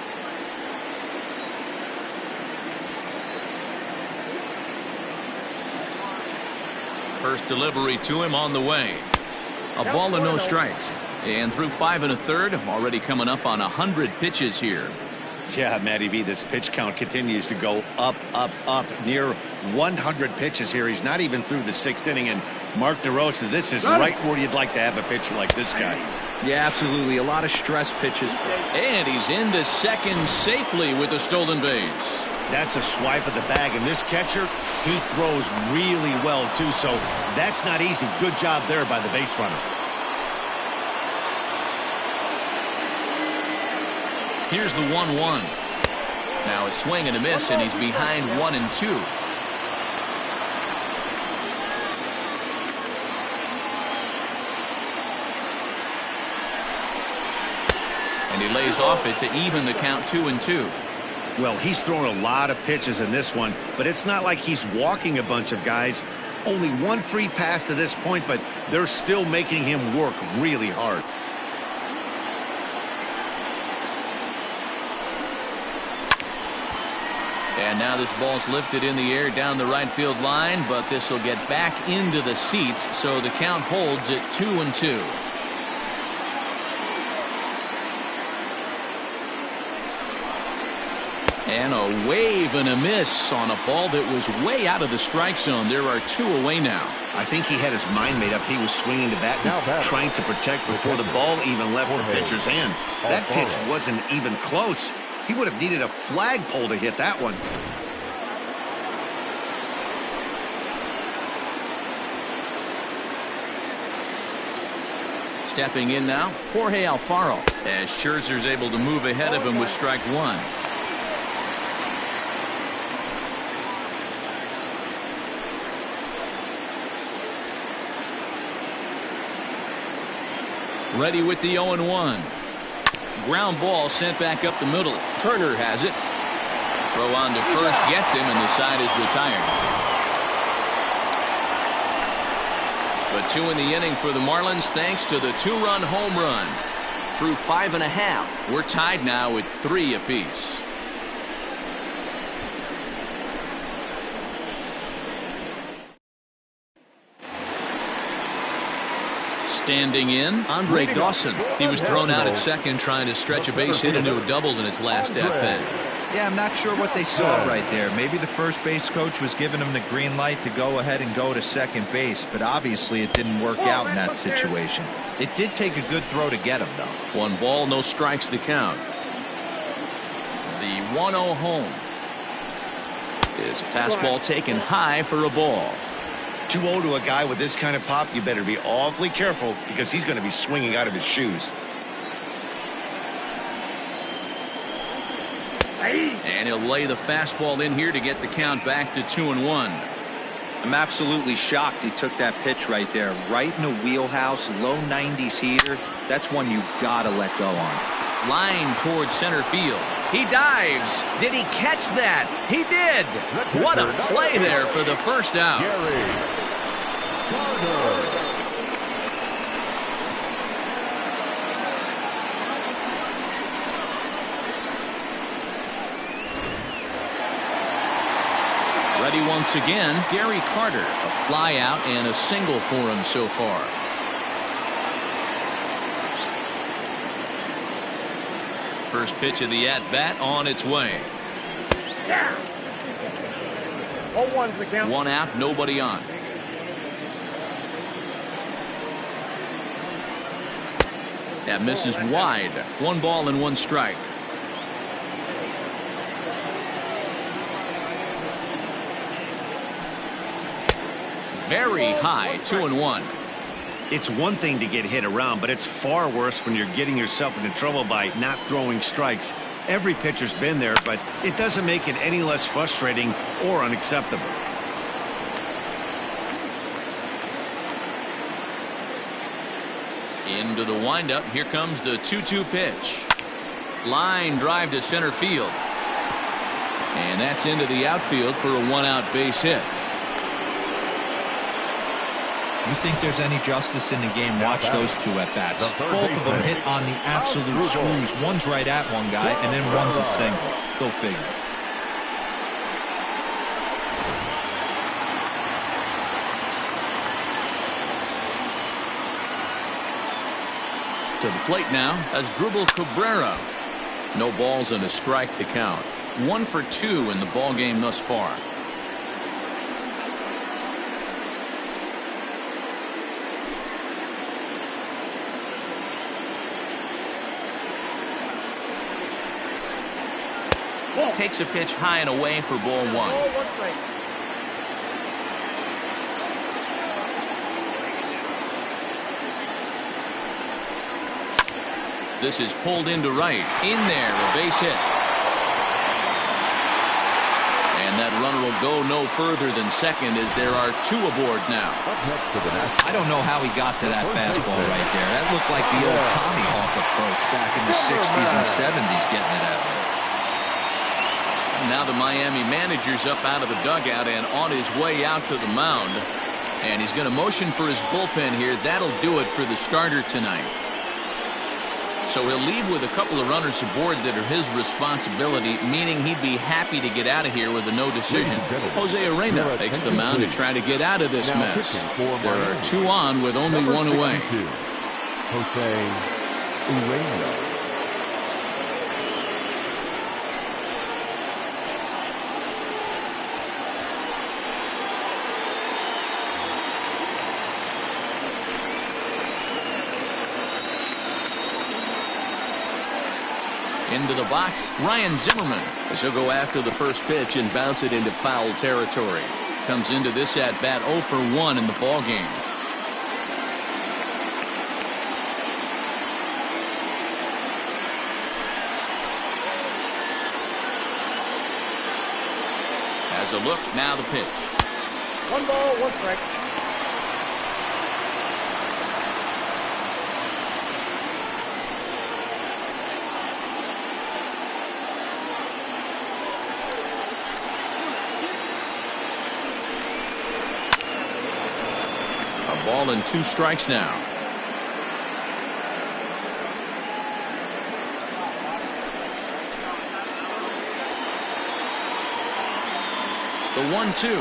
First delivery to him on the way. A ball and no strikes. And through 5 1/3, already coming up on 100 pitches here. Yeah, Matty V, this pitch count continues to go up, up, up. Near 100 pitches here. He's not even through the 6th inning. And Mark DeRosa, this is right where you'd like to have a pitcher like this guy. Yeah, absolutely. A lot of stress pitches. And he's into second safely with a stolen base. That's a swipe of the bag, and this catcher, he throws really well, too, so that's not easy. Good job there by the base runner. Here's the 1-1. Now a swing and a miss, and he's behind 1-2. And he lays off it to even the count 2-2. Well, he's thrown a lot of pitches in this one, but it's not like he's walking a bunch of guys. Only 1 free pass to this point, but they're still making him work really hard. And now this ball's lifted in the air down the right field line, but this will get back into the seats, so the count holds at 2-2. And a wave and a miss on a ball that was way out of the strike zone. There are 2 away now. I think he had his mind made up. He was swinging the bat and trying to protect before the ball even left the pitcher's hand. That pitch wasn't even close. He would have needed a flagpole to hit that one. Stepping in now, Jorge Alfaro, as Scherzer's able to move ahead of him with strike 1. Ready with the 0-1. Ground ball sent back up the middle. Turner has it. Throw on to first gets him, and the side is retired. But 2 in the inning for the Marlins thanks to the 2-run home run. Through 5 1/2, we're tied now with 3 apiece. Standing in, Andre Dawson. He was thrown out at second trying to stretch a base hit into a double in its last at-bat. Yeah, I'm not sure what they saw right there. Maybe the first base coach was giving him the green light to go ahead and go to second base, but obviously it didn't work out in that situation. It did take a good throw to get him, though. 1 ball, no strikes to count. The 1-0 home. Is a fastball taken high for a ball. 2-0 to a guy with this kind of pop, you better be awfully careful because he's going to be swinging out of his shoes. And he'll lay the fastball in here to get the count back to 2-1. I'm absolutely shocked he took that pitch right there. Right in the wheelhouse, low 90s heater. That's one you gotta let go on. Line towards center field. He dives. Did he catch that? He did. What a play there for the first out. Ready once again, Gary Carter. A fly out and a single for him so far. First pitch of the at-bat on its way. 0-1's the count. One out, nobody on. That misses wide. 1 ball and 1 strike. Very high, 2-1. It's one thing to get hit around, but it's far worse when you're getting yourself into trouble by not throwing strikes. Every pitcher's been there, but it doesn't make it any less frustrating or unacceptable. Into the windup. Here comes the 2-2 pitch. Line drive to center field. And that's into the outfield for a 1-out base hit. You think there's any justice in the game? Watch those 2 at-bats. Both of them hit on the absolute screws. One's right at one guy, and then one's a single. Go figure. To the plate now as Dribble Cabrera. No balls and a strike to count. 1 for 2 in the ball game thus far. Takes a pitch high and away for ball 1. This is pulled into right. In there, a base hit. And that runner will go no further than second as there are 2 aboard now. I don't know how he got to that fastball right there. That looked like the old Tommy Hawk approach back in the 60s and 70s getting it at him. Now the Miami manager's up out of the dugout and on his way out to the mound. And he's going to motion for his bullpen here. That'll do it for the starter tonight. So he'll leave with a couple of runners aboard that are his responsibility, meaning he'd be happy to get out of here with a no decision. Jose Arena takes the mound to try to get out of this mess. There are 2 on with only 1 away. Jose Arena. Into the box, Ryan Zimmerman. As he'll go after the first pitch and bounce it into foul territory. Comes into this at bat 0 for 1 in the ball game. Has a look, now the pitch. 1 ball, 1 strike. Ball and 2 strikes now. The 1-2.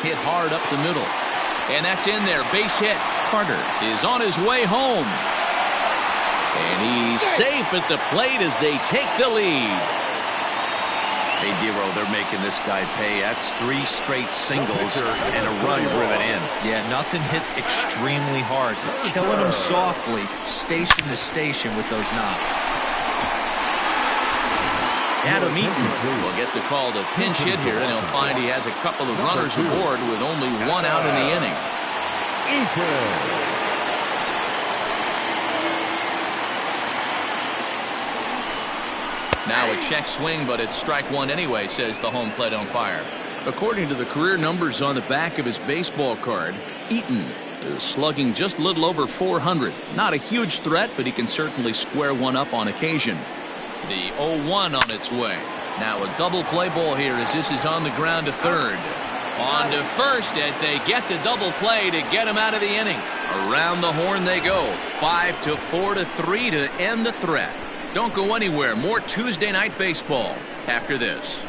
Hit hard up the middle. And that's in there. Base hit. Carter is on his way home. And he's safe at the plate as they take the lead. Hey, Dero, they're making this guy pay. That's 3 straight singles and a run driven in. Yeah, nothing hit extremely hard. Killing him softly, station to station with those knocks. Adam Eaton will get the call to pinch hit here, and he'll find he has a couple of runners aboard with only 1 out in the inning. Eaton. Now a check swing, but it's strike 1 anyway, says the home plate umpire. According to the career numbers on the back of his baseball card, Eaton is slugging just a little over 400. Not a huge threat, but he can certainly square one up on occasion. The 0-1 on its way. Now a double play ball here as this is on the ground to third. On to first as they get the double play to get him out of the inning. Around the horn they go. 5-4-3 to end the threat. Don't go anywhere. More Tuesday Night Baseball after this.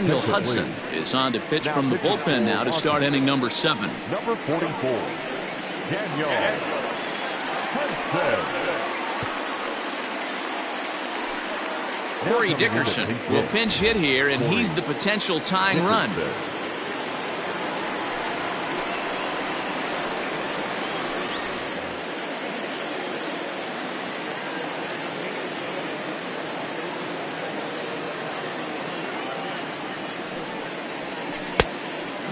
Daniel Hudson is on to pitch from the bullpen now to start inning number 7. Number 44, Daniel Hudson. Corey Dickerson will pinch hit here, and he's the potential tying run.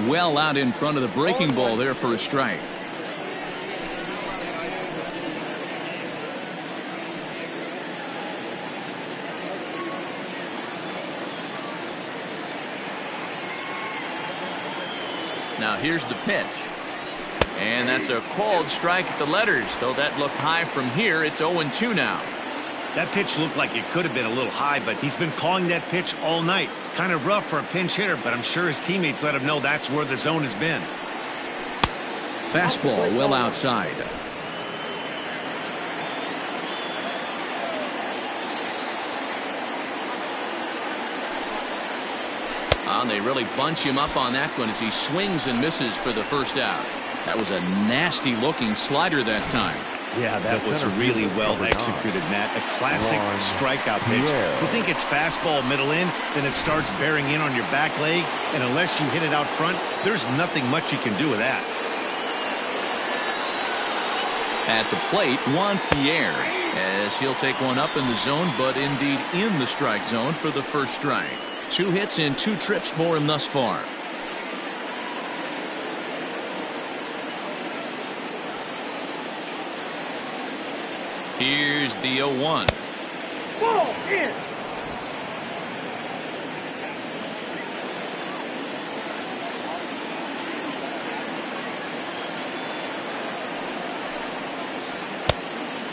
Well out in front of the breaking ball there for a strike. Now here's the pitch. And that's a called strike at the letters, though that looked high from here. It's 0-2 now. That pitch looked like it could have been a little high, but he's been calling that pitch all night. Kind of rough for a pinch hitter, but I'm sure his teammates let him know that's where the zone has been. Fastball well outside. And they really bunch him up on that one as he swings and misses for the first out. That was a nasty looking slider that time. Yeah, that was really well executed, Matt. A classic strikeout pitch. You think it's fastball middle in, then it starts bearing in on your back leg, and unless you hit it out front, there's nothing much you can do with that. At the plate, Juan Pierre, as he'll take one up in the zone, but indeed in the strike zone for the first strike. 2 hits and 2 trips for him thus far. Here's the 0-1. Ball in.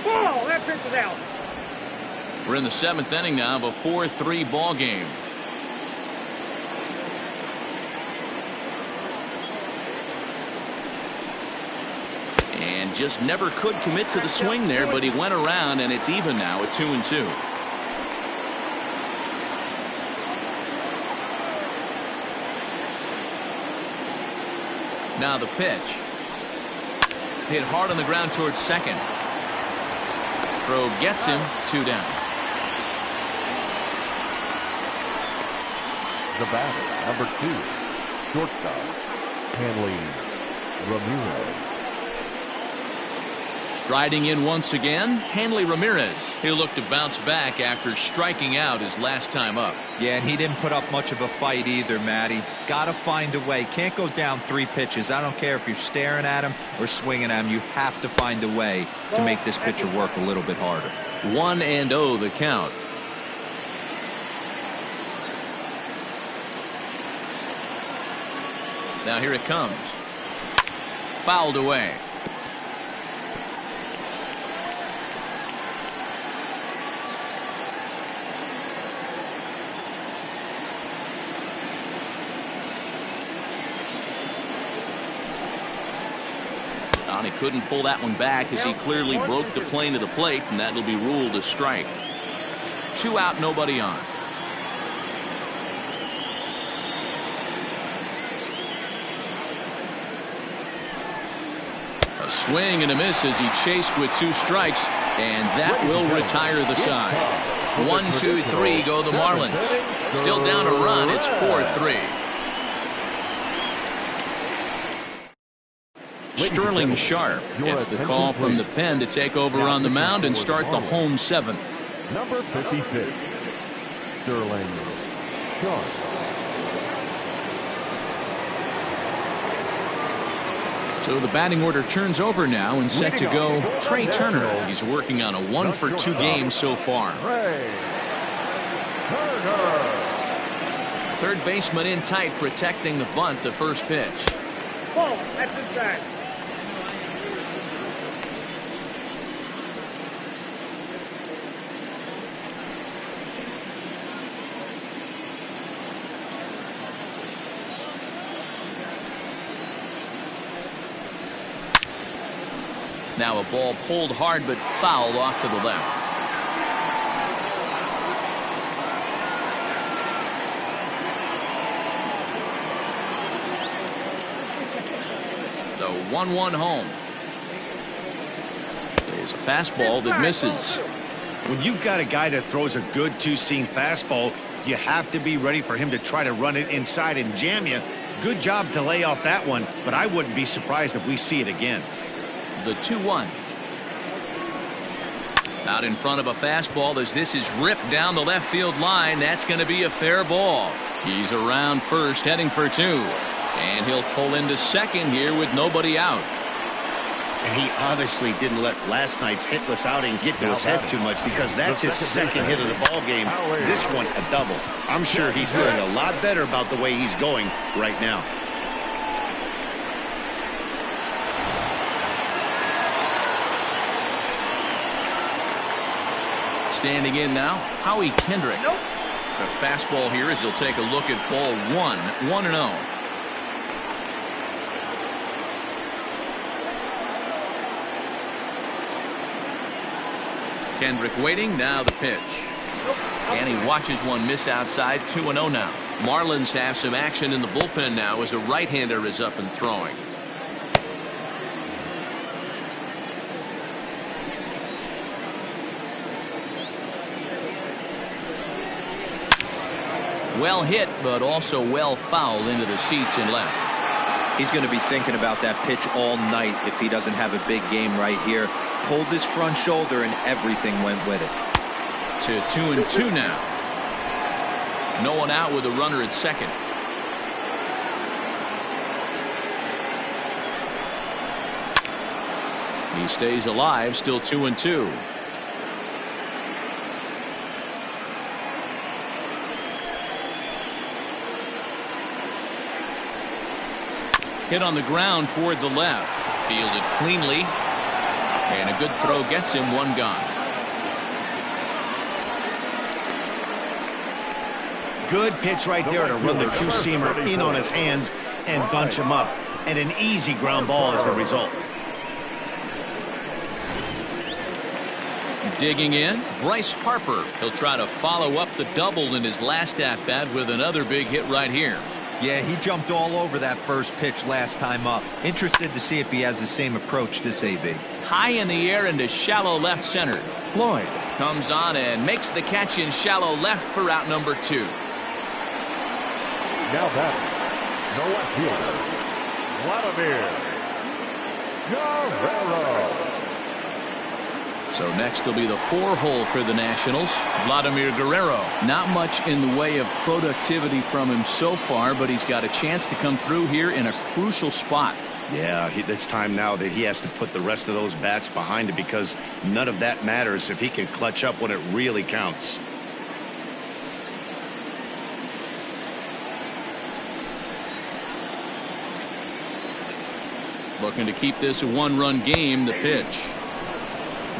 Ball. That pitch is out. We're in the 7th inning now of a 4-3 ball game. And just never could commit to the swing there, but he went around, and it's even now at 2-2. Now the pitch. Hit hard on the ground towards second. Throw gets him, 2 down. The batter, number 2, shortstop, Hanley Ramirez. Striding in once again, Hanley Ramirez. He'll look to bounce back after striking out his last time up. Yeah, and he didn't put up much of a fight either, Matty. Got to find a way. Can't go down 3 pitches. I don't care if you're staring at him or swinging at him. You have to find a way to make this pitcher work a little bit harder. 1-0 the count. Now here it comes. Fouled away. He couldn't pull that one back as he clearly broke the plane of the plate, and that'll be ruled a strike. 2 out, nobody on. A swing and a miss as he chased with 2 strikes, and that will retire the side. 1-2-3 go the Marlins. Still down a run. It's 4-3. Sterling Sharp gets the call from the pen to take over on the mound and start the home 7th. Number 56, Sterling Sharp. So the batting order turns over now and set to go Trey Turner. He's working on a 1-for-2 game so far. Third baseman in tight, protecting the bunt, the first pitch. Ball. That's inside. Now a ball pulled hard but fouled off to the left. 1-1 home. There's a fastball that misses. When you've got a guy that throws a good two-seam fastball, you have to be ready for him to try to run it inside and jam you. Good job to lay off that one, but I wouldn't be surprised if we see it again. The 2-1. Out in front of a fastball as this is ripped down the left field line. That's going to be a fair ball. He's around first, heading for 2. And he'll pull into second here with nobody out. And he obviously didn't let last night's hitless outing get to his head too much, because that's his second hit of the ball game. This one a double. I'm sure he's feeling a lot better about the way he's going right now. Standing in now, Howie Kendrick. The fastball here as he'll take a look at ball 1, 1-0. Kendrick waiting, now the pitch. And he watches one miss outside, 2-0 now. Marlins have some action in the bullpen now as a right-hander is up and throwing. Well hit, but also well fouled into the seats and left. He's going to be thinking about that pitch all night if he doesn't have a big game right here. Pulled his front shoulder and everything went with it. To 2-2 now. No one out with a runner at second. He stays alive, still 2-2. Hit on the ground toward the left. Fielded cleanly. And a good throw gets him, one gone. Good pitch right there to run the two-seamer in on his hands and bunch him up. And an easy ground ball is the result. Digging in, Bryce Harper. He'll try to follow up the double in his last at-bat with another big hit right here. Yeah, he jumped all over that first pitch last time up. Interested to see if he has the same approach this AB. High in the air into shallow left center. Floyd comes on and makes the catch in shallow left for out number 2. Now batting, the left fielder, Vladimir Guerrero. So next will be the 4-hole for the Nationals. Vladimir Guerrero. Not much in the way of productivity from him so far, but he's got a chance to come through here in a crucial spot. Yeah, it's time now that he has to put the rest of those bats behind it, because none of that matters if he can clutch up when it really counts. Looking to keep this a one-run game, the pitch.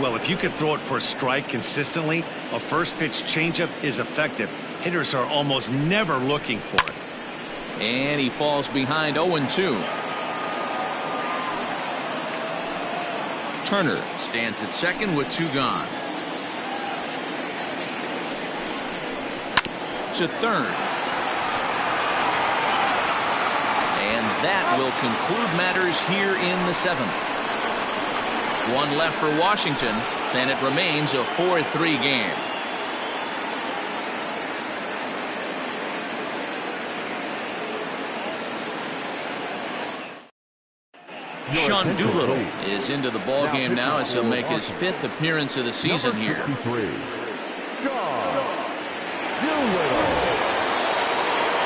Well, if you can throw it for a strike consistently, a first pitch changeup is effective. Hitters are almost never looking for it. And he falls behind 0-2. Turner stands at second with 2 gone. To third. And that will conclude matters here in the 7th. 1 left for Washington, and it remains a 4-3 game. Sean Doolittle is into the ball game now as he'll make his 5th appearance of the season here.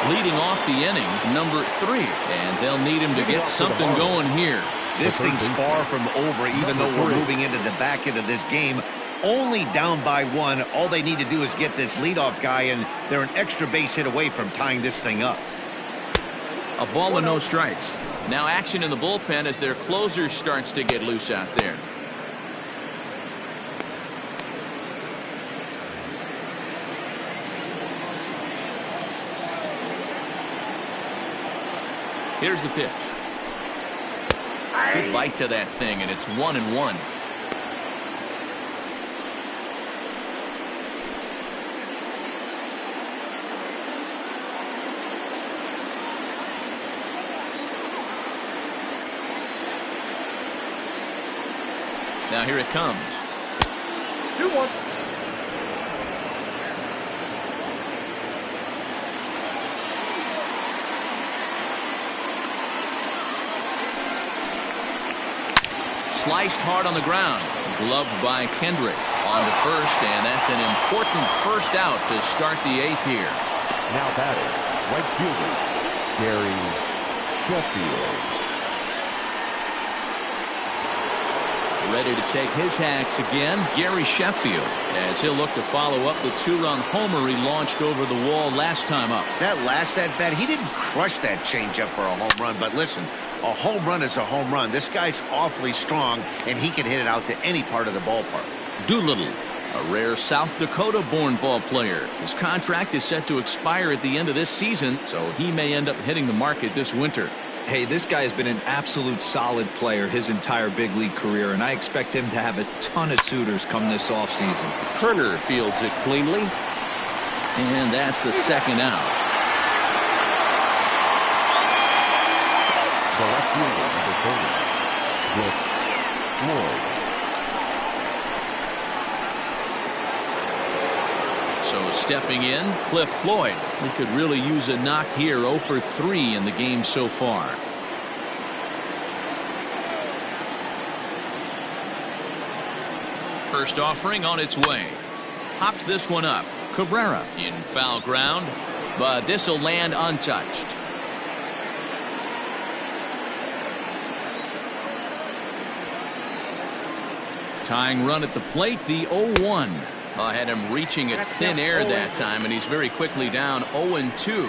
Leading off the inning, number 3, and they'll need him to get something going here. This thing's far from over, even though we're moving into the back end of this game. Only down by 1. All they need to do is get this leadoff guy, and they're an extra base hit away from tying this thing up. A ball and no strikes. Now action in the bullpen as their closer starts to get loose out there. Here's the pitch. Good bite to that thing, and it's 1-1. Now here it comes. 2-1. Sliced hard on the ground. Gloved by Kendrick on to first, and that's an important first out to start the 8th here. Now batting, right fielder, Gary Sheffield. Ready to take his hacks again, Gary Sheffield, as he'll look to follow up the 2-run homer he launched over the wall last time up. That last at-bat, he didn't crush that changeup for a home run, but listen, a home run is a home run. This guy's awfully strong, and he can hit it out to any part of the ballpark. Doolittle, a rare South Dakota-born ball player. His contract is set to expire at the end of this season, so he may end up hitting the market this winter. Hey, this guy has been an absolute solid player his entire big league career, and I expect him to have a ton of suitors come this offseason. Turner fields it cleanly. And that's the second out. The left fielder, number 30, Cliff Floyd. So stepping in, Cliff Floyd. He could really use a knock here. 0 for 3 in the game so far. First offering on its way. Hops this one up. Cabrera in foul ground, but this will land untouched. Tying run at the plate, the 0-1. I had him reaching at thin air that time, and he's very quickly down 0-2. Ew,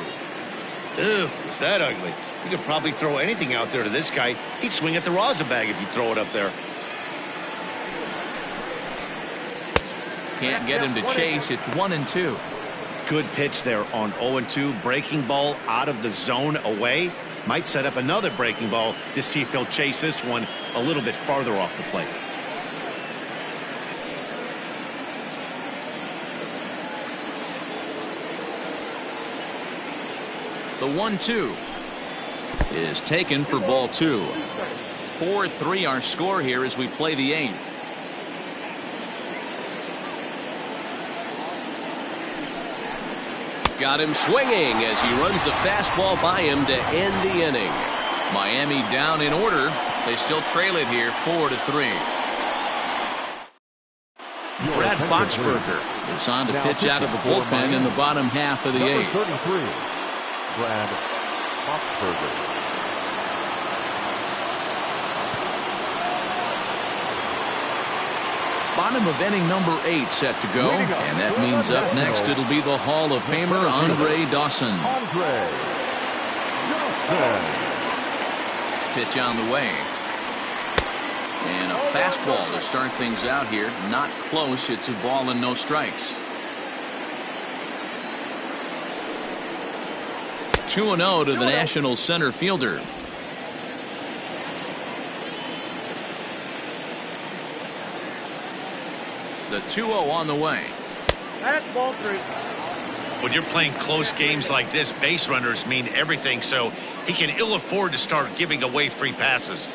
is that ugly? You could probably throw anything out there to this guy. He'd swing at the rosin bag if you throw it up there. Can't get him to chase. It's 1-2. Good pitch there on 0-2. Breaking ball out of the zone away. Might set up another breaking ball to see if he'll chase this one a little bit farther off the plate. The 1-2 is taken for ball 2. 4-3 our score here as we play the 8th. Got him swinging as he runs the fastball by him to end the inning. Miami down in order. They still trail it here 4-3. Brad Boxberger is on to pitch out of the bullpen in the bottom half of the 8th. 33, Brad Boxberger. Bottom of inning number 8 set to go, and that means up next it'll be the Hall of Famer Andre Dawson. Andre Dawson. Pitch on the way. And a fastball to start things out here. Not close. It's a ball and no strikes. 2-0 to the National center fielder. The 2-0 on the way. That's ball 3. When you're playing close games like this, base runners mean everything, so he can ill afford to start giving away free passes.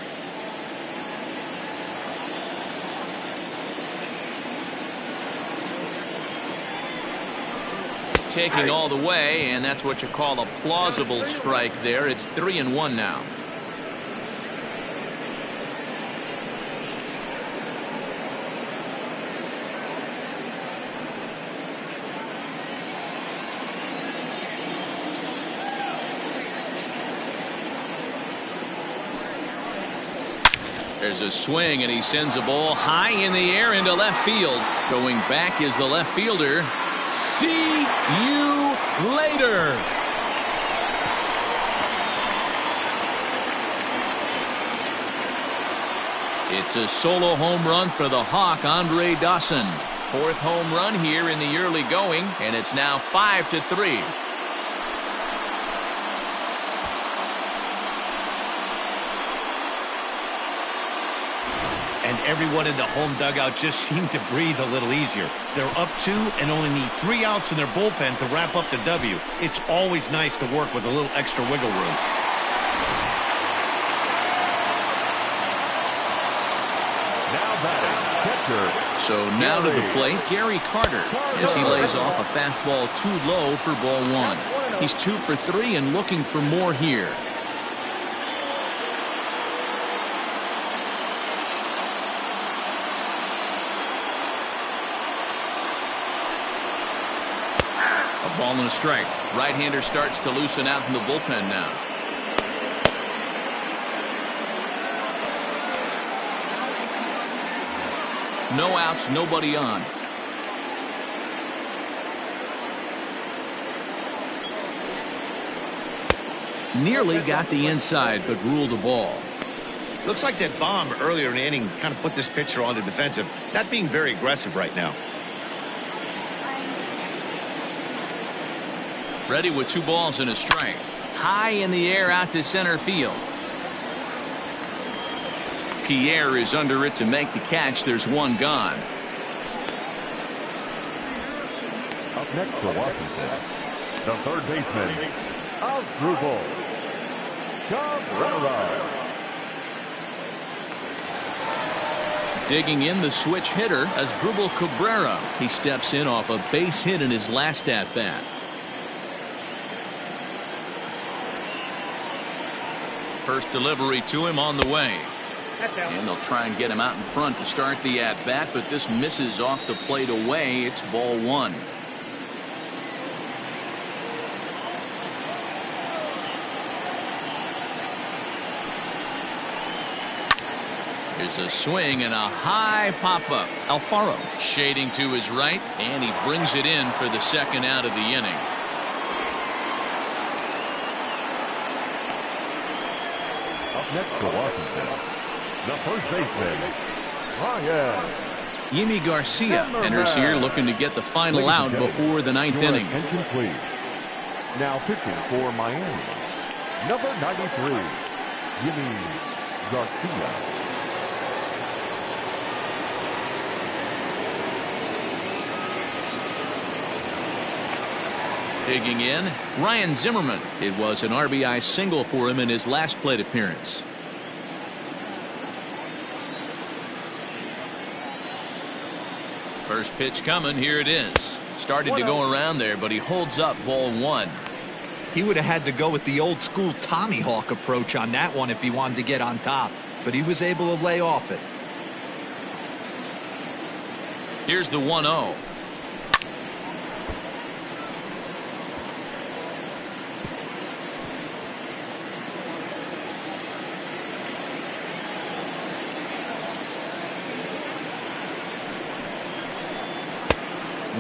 Taking all the way, and that's what you call a plausible strike there. It's 3-1 now. There's a swing, and he sends a ball high in the air into left field. Going back is the left fielder. See you later. It's a solo home run for the Hawk, Andre Dawson. 4th home run here in the early going, and it's now 5-3. And everyone in the home dugout just seemed to breathe a little easier. They're up 2 and only need 3 outs in their bullpen to wrap up the W. It's always nice to work with a little extra wiggle room. Now batting, catcher. So now to the plate, Gary Carter, as he lays off a fastball too low for ball one. He's 2 for 3 and looking for more here. A ball and a strike. Right-hander starts to loosen out in the bullpen now. No outs, nobody on. Nearly got the inside, but ruled a ball. Looks like that bomb earlier in the inning kind of put this pitcher on the defensive. Not being very aggressive right now. Ready with 2 balls and a strike. High in the air out to center field. Pierre is under it to make the catch. There's 1 gone. Up next for Washington, the third baseman, Asdrubal Cabrera. Digging in the switch hitter as Asdrubal Cabrera. He steps in off a base hit in his last at bat. First delivery to him on the way. And they'll try and get him out in front to start the at bat, but this misses off the plate away. It's ball 1. There's a swing and a high pop up. Alfaro shading to his right, and he brings it in for the second out of the inning. Up next for Washington, the first baseman, Ryan. Yimi Garcia enters here looking to get the final out before the 9th inning. Attention please. Now pitching for Miami, number 93, Yimi Garcia. Digging in, Ryan Zimmerman. It was an RBI single for him in his last plate appearance. First pitch coming. Here it is. Started to go around there, but he holds up ball 1. He would have had to go with the old school Tommy Hawk approach on that one if he wanted to get on top, but he was able to lay off it. Here's the 1-0.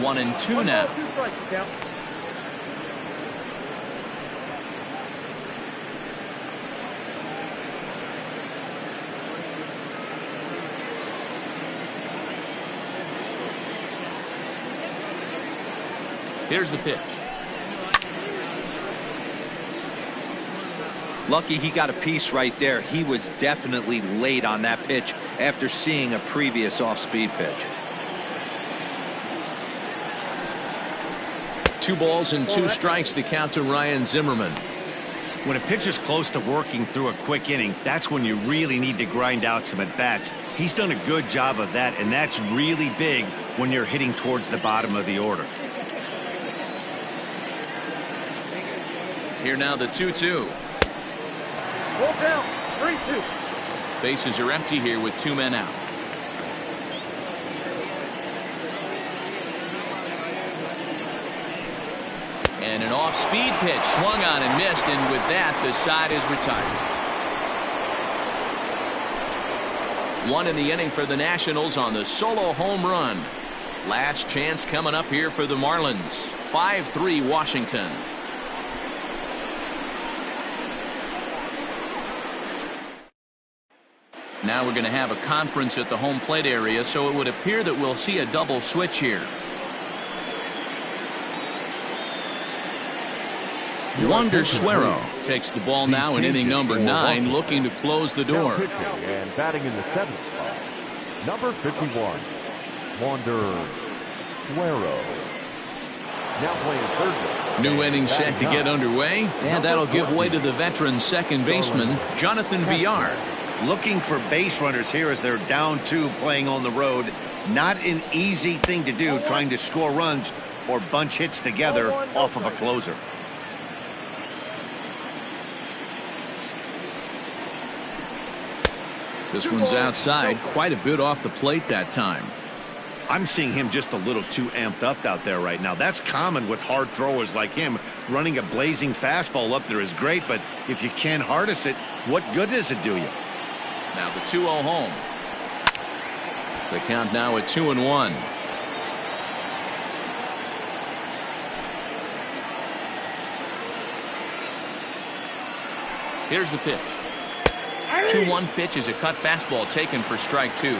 One and 2 now. Here's the pitch. Lucky he got a piece right there. He was definitely late on that pitch after seeing a previous off-speed pitch. 2 balls and 2 strikes to count to Ryan Zimmerman. When a pitcher's close to working through a quick inning, that's when you really need to grind out some at-bats. He's done a good job of that, and that's really big when you're hitting towards the bottom of the order. Here now the 2-2. Roll down, 3-2. Bases are empty here with 2 men out. And an off-speed pitch swung on and missed, and with that the side is retired. 1 in the inning for the Nationals on the solo home run. Last chance coming up here for the Marlins. 5-3 Washington. Now we're going to have a conference at the home plate area, so it would appear that we'll see a double switch here. Wander Suero takes the ball now in inning number 9, looking to close the door. And batting in the 7th spot, number 51, Wander Suero. Now playing third base. New inning set to get underway, and that'll give way to the veteran second baseman, Jonathan Villar. Looking for base runners here as they're down 2 playing on the road. Not an easy thing to do, trying to score runs or bunch hits together off of a closer. This one's outside, quite a bit off the plate that time. I'm seeing him just a little too amped up out there right now. That's common with hard throwers like him. Running a blazing fastball up there is great, but if you can't harness it, what good does it do you? Now the 2-0 home. The count now at 2-1. Here's the pitch. 2-1 pitch is a cut fastball taken for strike 2.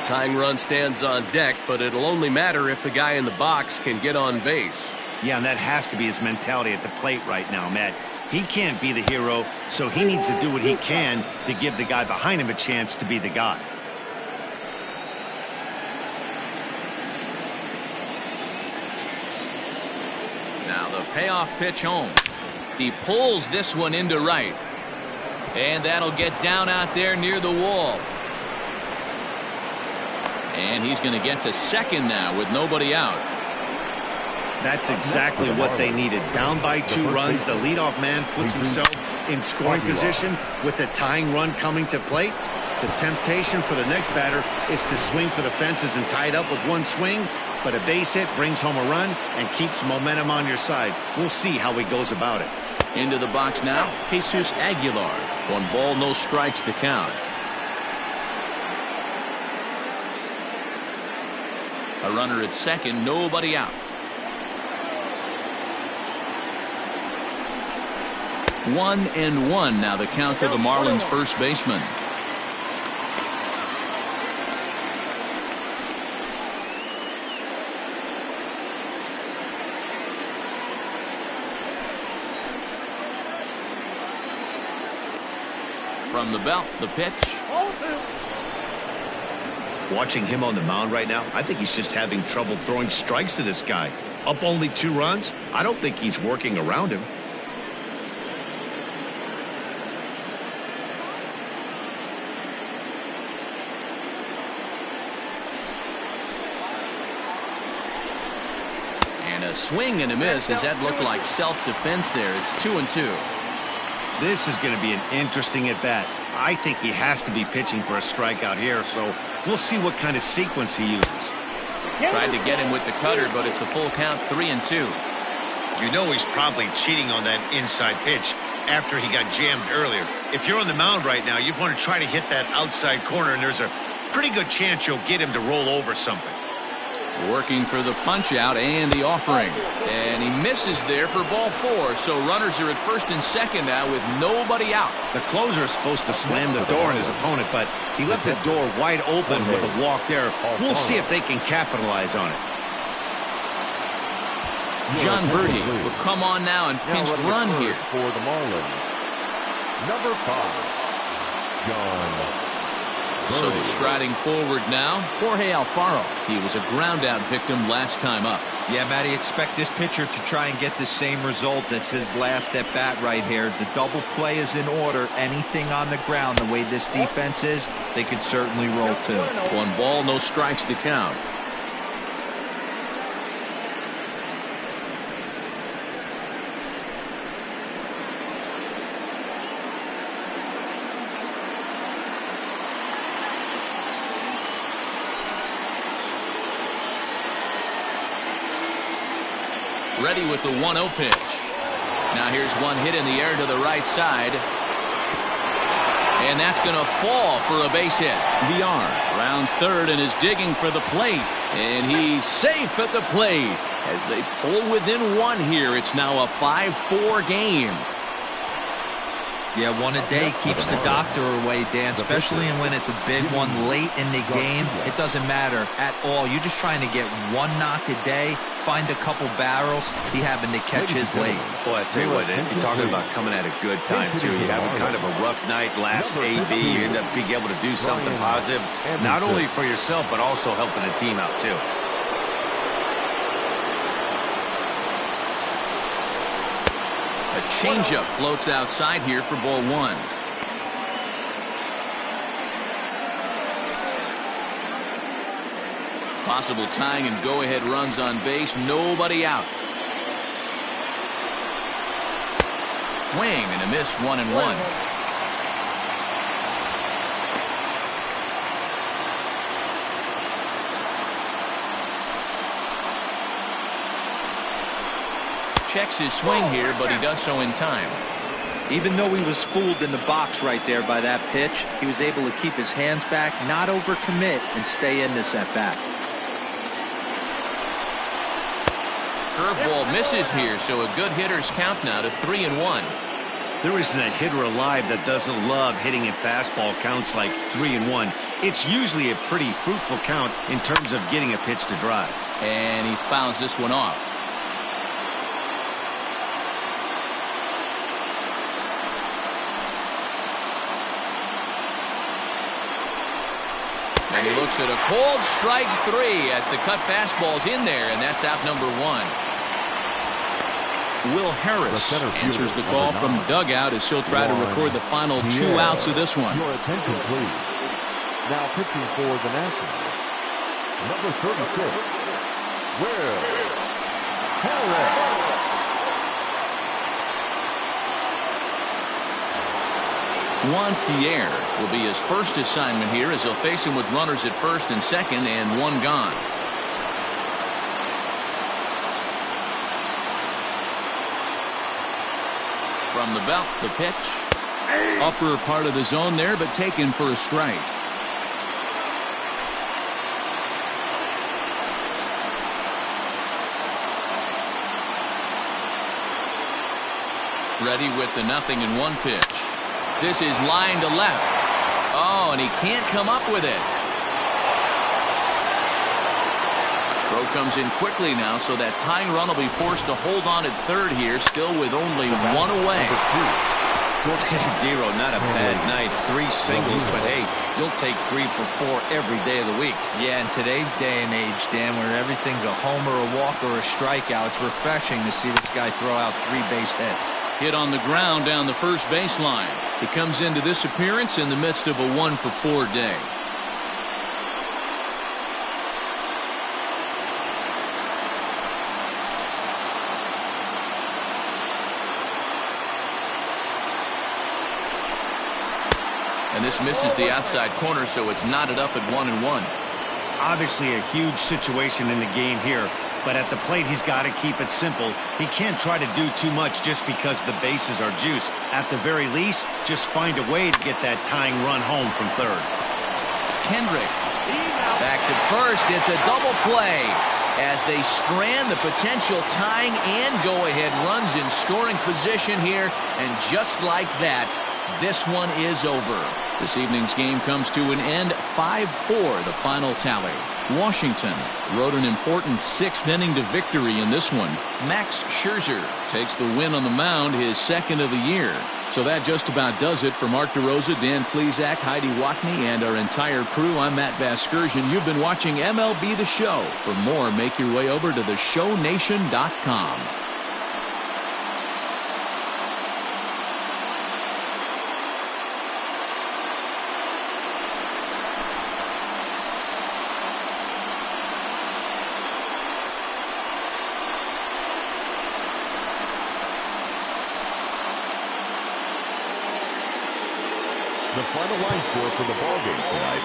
Tying run stands on deck, but it'll only matter if the guy in the box can get on base. Yeah, and that has to be his mentality at the plate right now, Matt. He can't be the hero, so he needs to do what he can to give the guy behind him a chance to be the guy. Now the payoff pitch home. He pulls this one into right. And that'll get down out there near the wall. And he's going to get to second now with nobody out. That's exactly what they needed. Down by 2 runs, the leadoff man puts himself in scoring position with the tying run coming to plate. The temptation for the next batter is to swing for the fences and tie it up with 1 swing, but a base hit brings home a run and keeps momentum on your side. We'll see how he goes about it. Into the box now, Jesus Aguilar. 1 ball, no strikes the count. A runner at second, nobody out. 1-1 now the count to the Marlins first baseman. From the belt, the pitch. Watching him on the mound right now, I think he's just having trouble throwing strikes to this guy. Up only 2 runs? I don't think he's working around him. And a swing and a miss. Does that look like self-defense there? It's 2-2. This is going to be an interesting at-bat. I think he has to be pitching for a strikeout here, so we'll see what kind of sequence he uses. Tried to get him with the cutter, but it's a full count, 3-2. You know he's probably cheating on that inside pitch after he got jammed earlier. If you're on the mound right now, you want to try to hit that outside corner, and there's a pretty good chance you'll get him to roll over something. Working for the punch out and the offering, and he misses there for ball 4, so runners are at first and second now with nobody out. The closer is supposed to slam the door on his opponent, but he left the door wide open with a walk there. We'll see if they can capitalize on it. John Birdie will come on now and pinch run here for the Marlins. Number 5, John. So striding forward now, Jorge Alfaro. He was a ground out victim last time up. Yeah, Matty, expect this pitcher to try and get the same result as his last at bat right here. The double play is in order. Anything on the ground, the way this defense is, they could certainly roll 2. 1 ball, no strikes the count. Ready with the 1-0 pitch. Now here's one hit in the air to the right side. And that's going to fall for a base hit. Villar rounds third and is digging for the plate. And he's safe at the plate as they pull within 1 here. It's now a 5-4 game. Yeah, 1 a day keeps the doctor away, Dan, especially when it's a big one late in the game. It doesn't matter at all. You're just trying to get 1 knock a day, find a couple barrels. He happened to catch his late. Boy, I tell you what, you're talking about coming at a good time, too. You have kind of a rough night last AB. You end up being able to do something positive, not only for yourself, but also helping the team out, too. A changeup floats outside here for ball 1. Possible tying and go-ahead runs on base. Nobody out. Swing and a miss. 1-1. Checks his swing here, but he does so in time. Even though he was fooled in the box right there by that pitch, he was able to keep his hands back, not overcommit, and stay in this at bat. Curveball misses here, so a good hitter's count now to 3-1. There isn't a hitter alive that doesn't love hitting at fastball counts like 3-1. It's usually a pretty fruitful count in terms of getting a pitch to drive. And he fouls this one off. And he looks at a cold strike 3 as the cut fastball's in there, and that's out number 1. Will Harris answers the call from dugout as he'll try to record the final 2 outs of this one. Your attention, please. Now pitching for the Nationals, number 36, Will Harris. Juan Pierre will be his first assignment here as he'll face him with runners at first and second and 1 gone. From the belt, the pitch. Upper part of the zone there, but taken for a strike. Ready with the 0-1 pitch. This is line to left. Oh, and he can't come up with it. Throw comes in quickly now, so that tying run will be forced to hold on at third here, still with only 1 away. Dero, not a bad night. 3 singles, but hey, you'll take 3 for 4 every day of the week. Yeah, in today's day and age, Dan, where everything's a homer, a walk, or a strikeout, it's refreshing to see this guy throw out 3 base hits. Hit on the ground down the first baseline. He comes into this appearance in the midst of a 1 for 4 day. And this misses the outside corner, so it's knotted up at 1-1. Obviously a huge situation in the game here, but at the plate he's got to keep it simple. He can't try to do too much just because the bases are juiced. At the very least, just find a way to get that tying run home from third. Kendrick back to first. It's a double play as they strand the potential tying and go-ahead runs in scoring position here, and just like that, this one is over. This evening's game comes to an end, 5-4 the final tally. Washington rode an important 6th inning to victory in this one. Max Scherzer takes the win on the mound, his 2nd of the year. So that just about does it for Mark DeRosa, Dan Plesac, Heidi Watney, and our entire crew. I'm Matt Vasgersian. You've been watching MLB The Show. For more, make your way over to theshownation.com. The final line score for the ballgame tonight.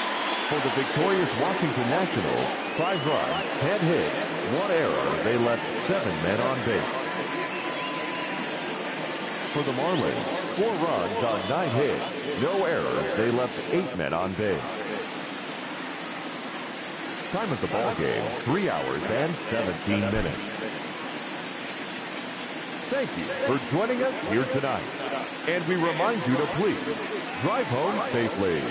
For the victorious Washington Nationals, 5 runs, 10 hits, 1 error. They left 7 men on base. For the Marlins, 4 runs on 9 hits, no errors. They left 8 men on base. Time of the ballgame, 3 hours and 17 minutes. Thank you for joining us here tonight. And we remind you to please drive home safely.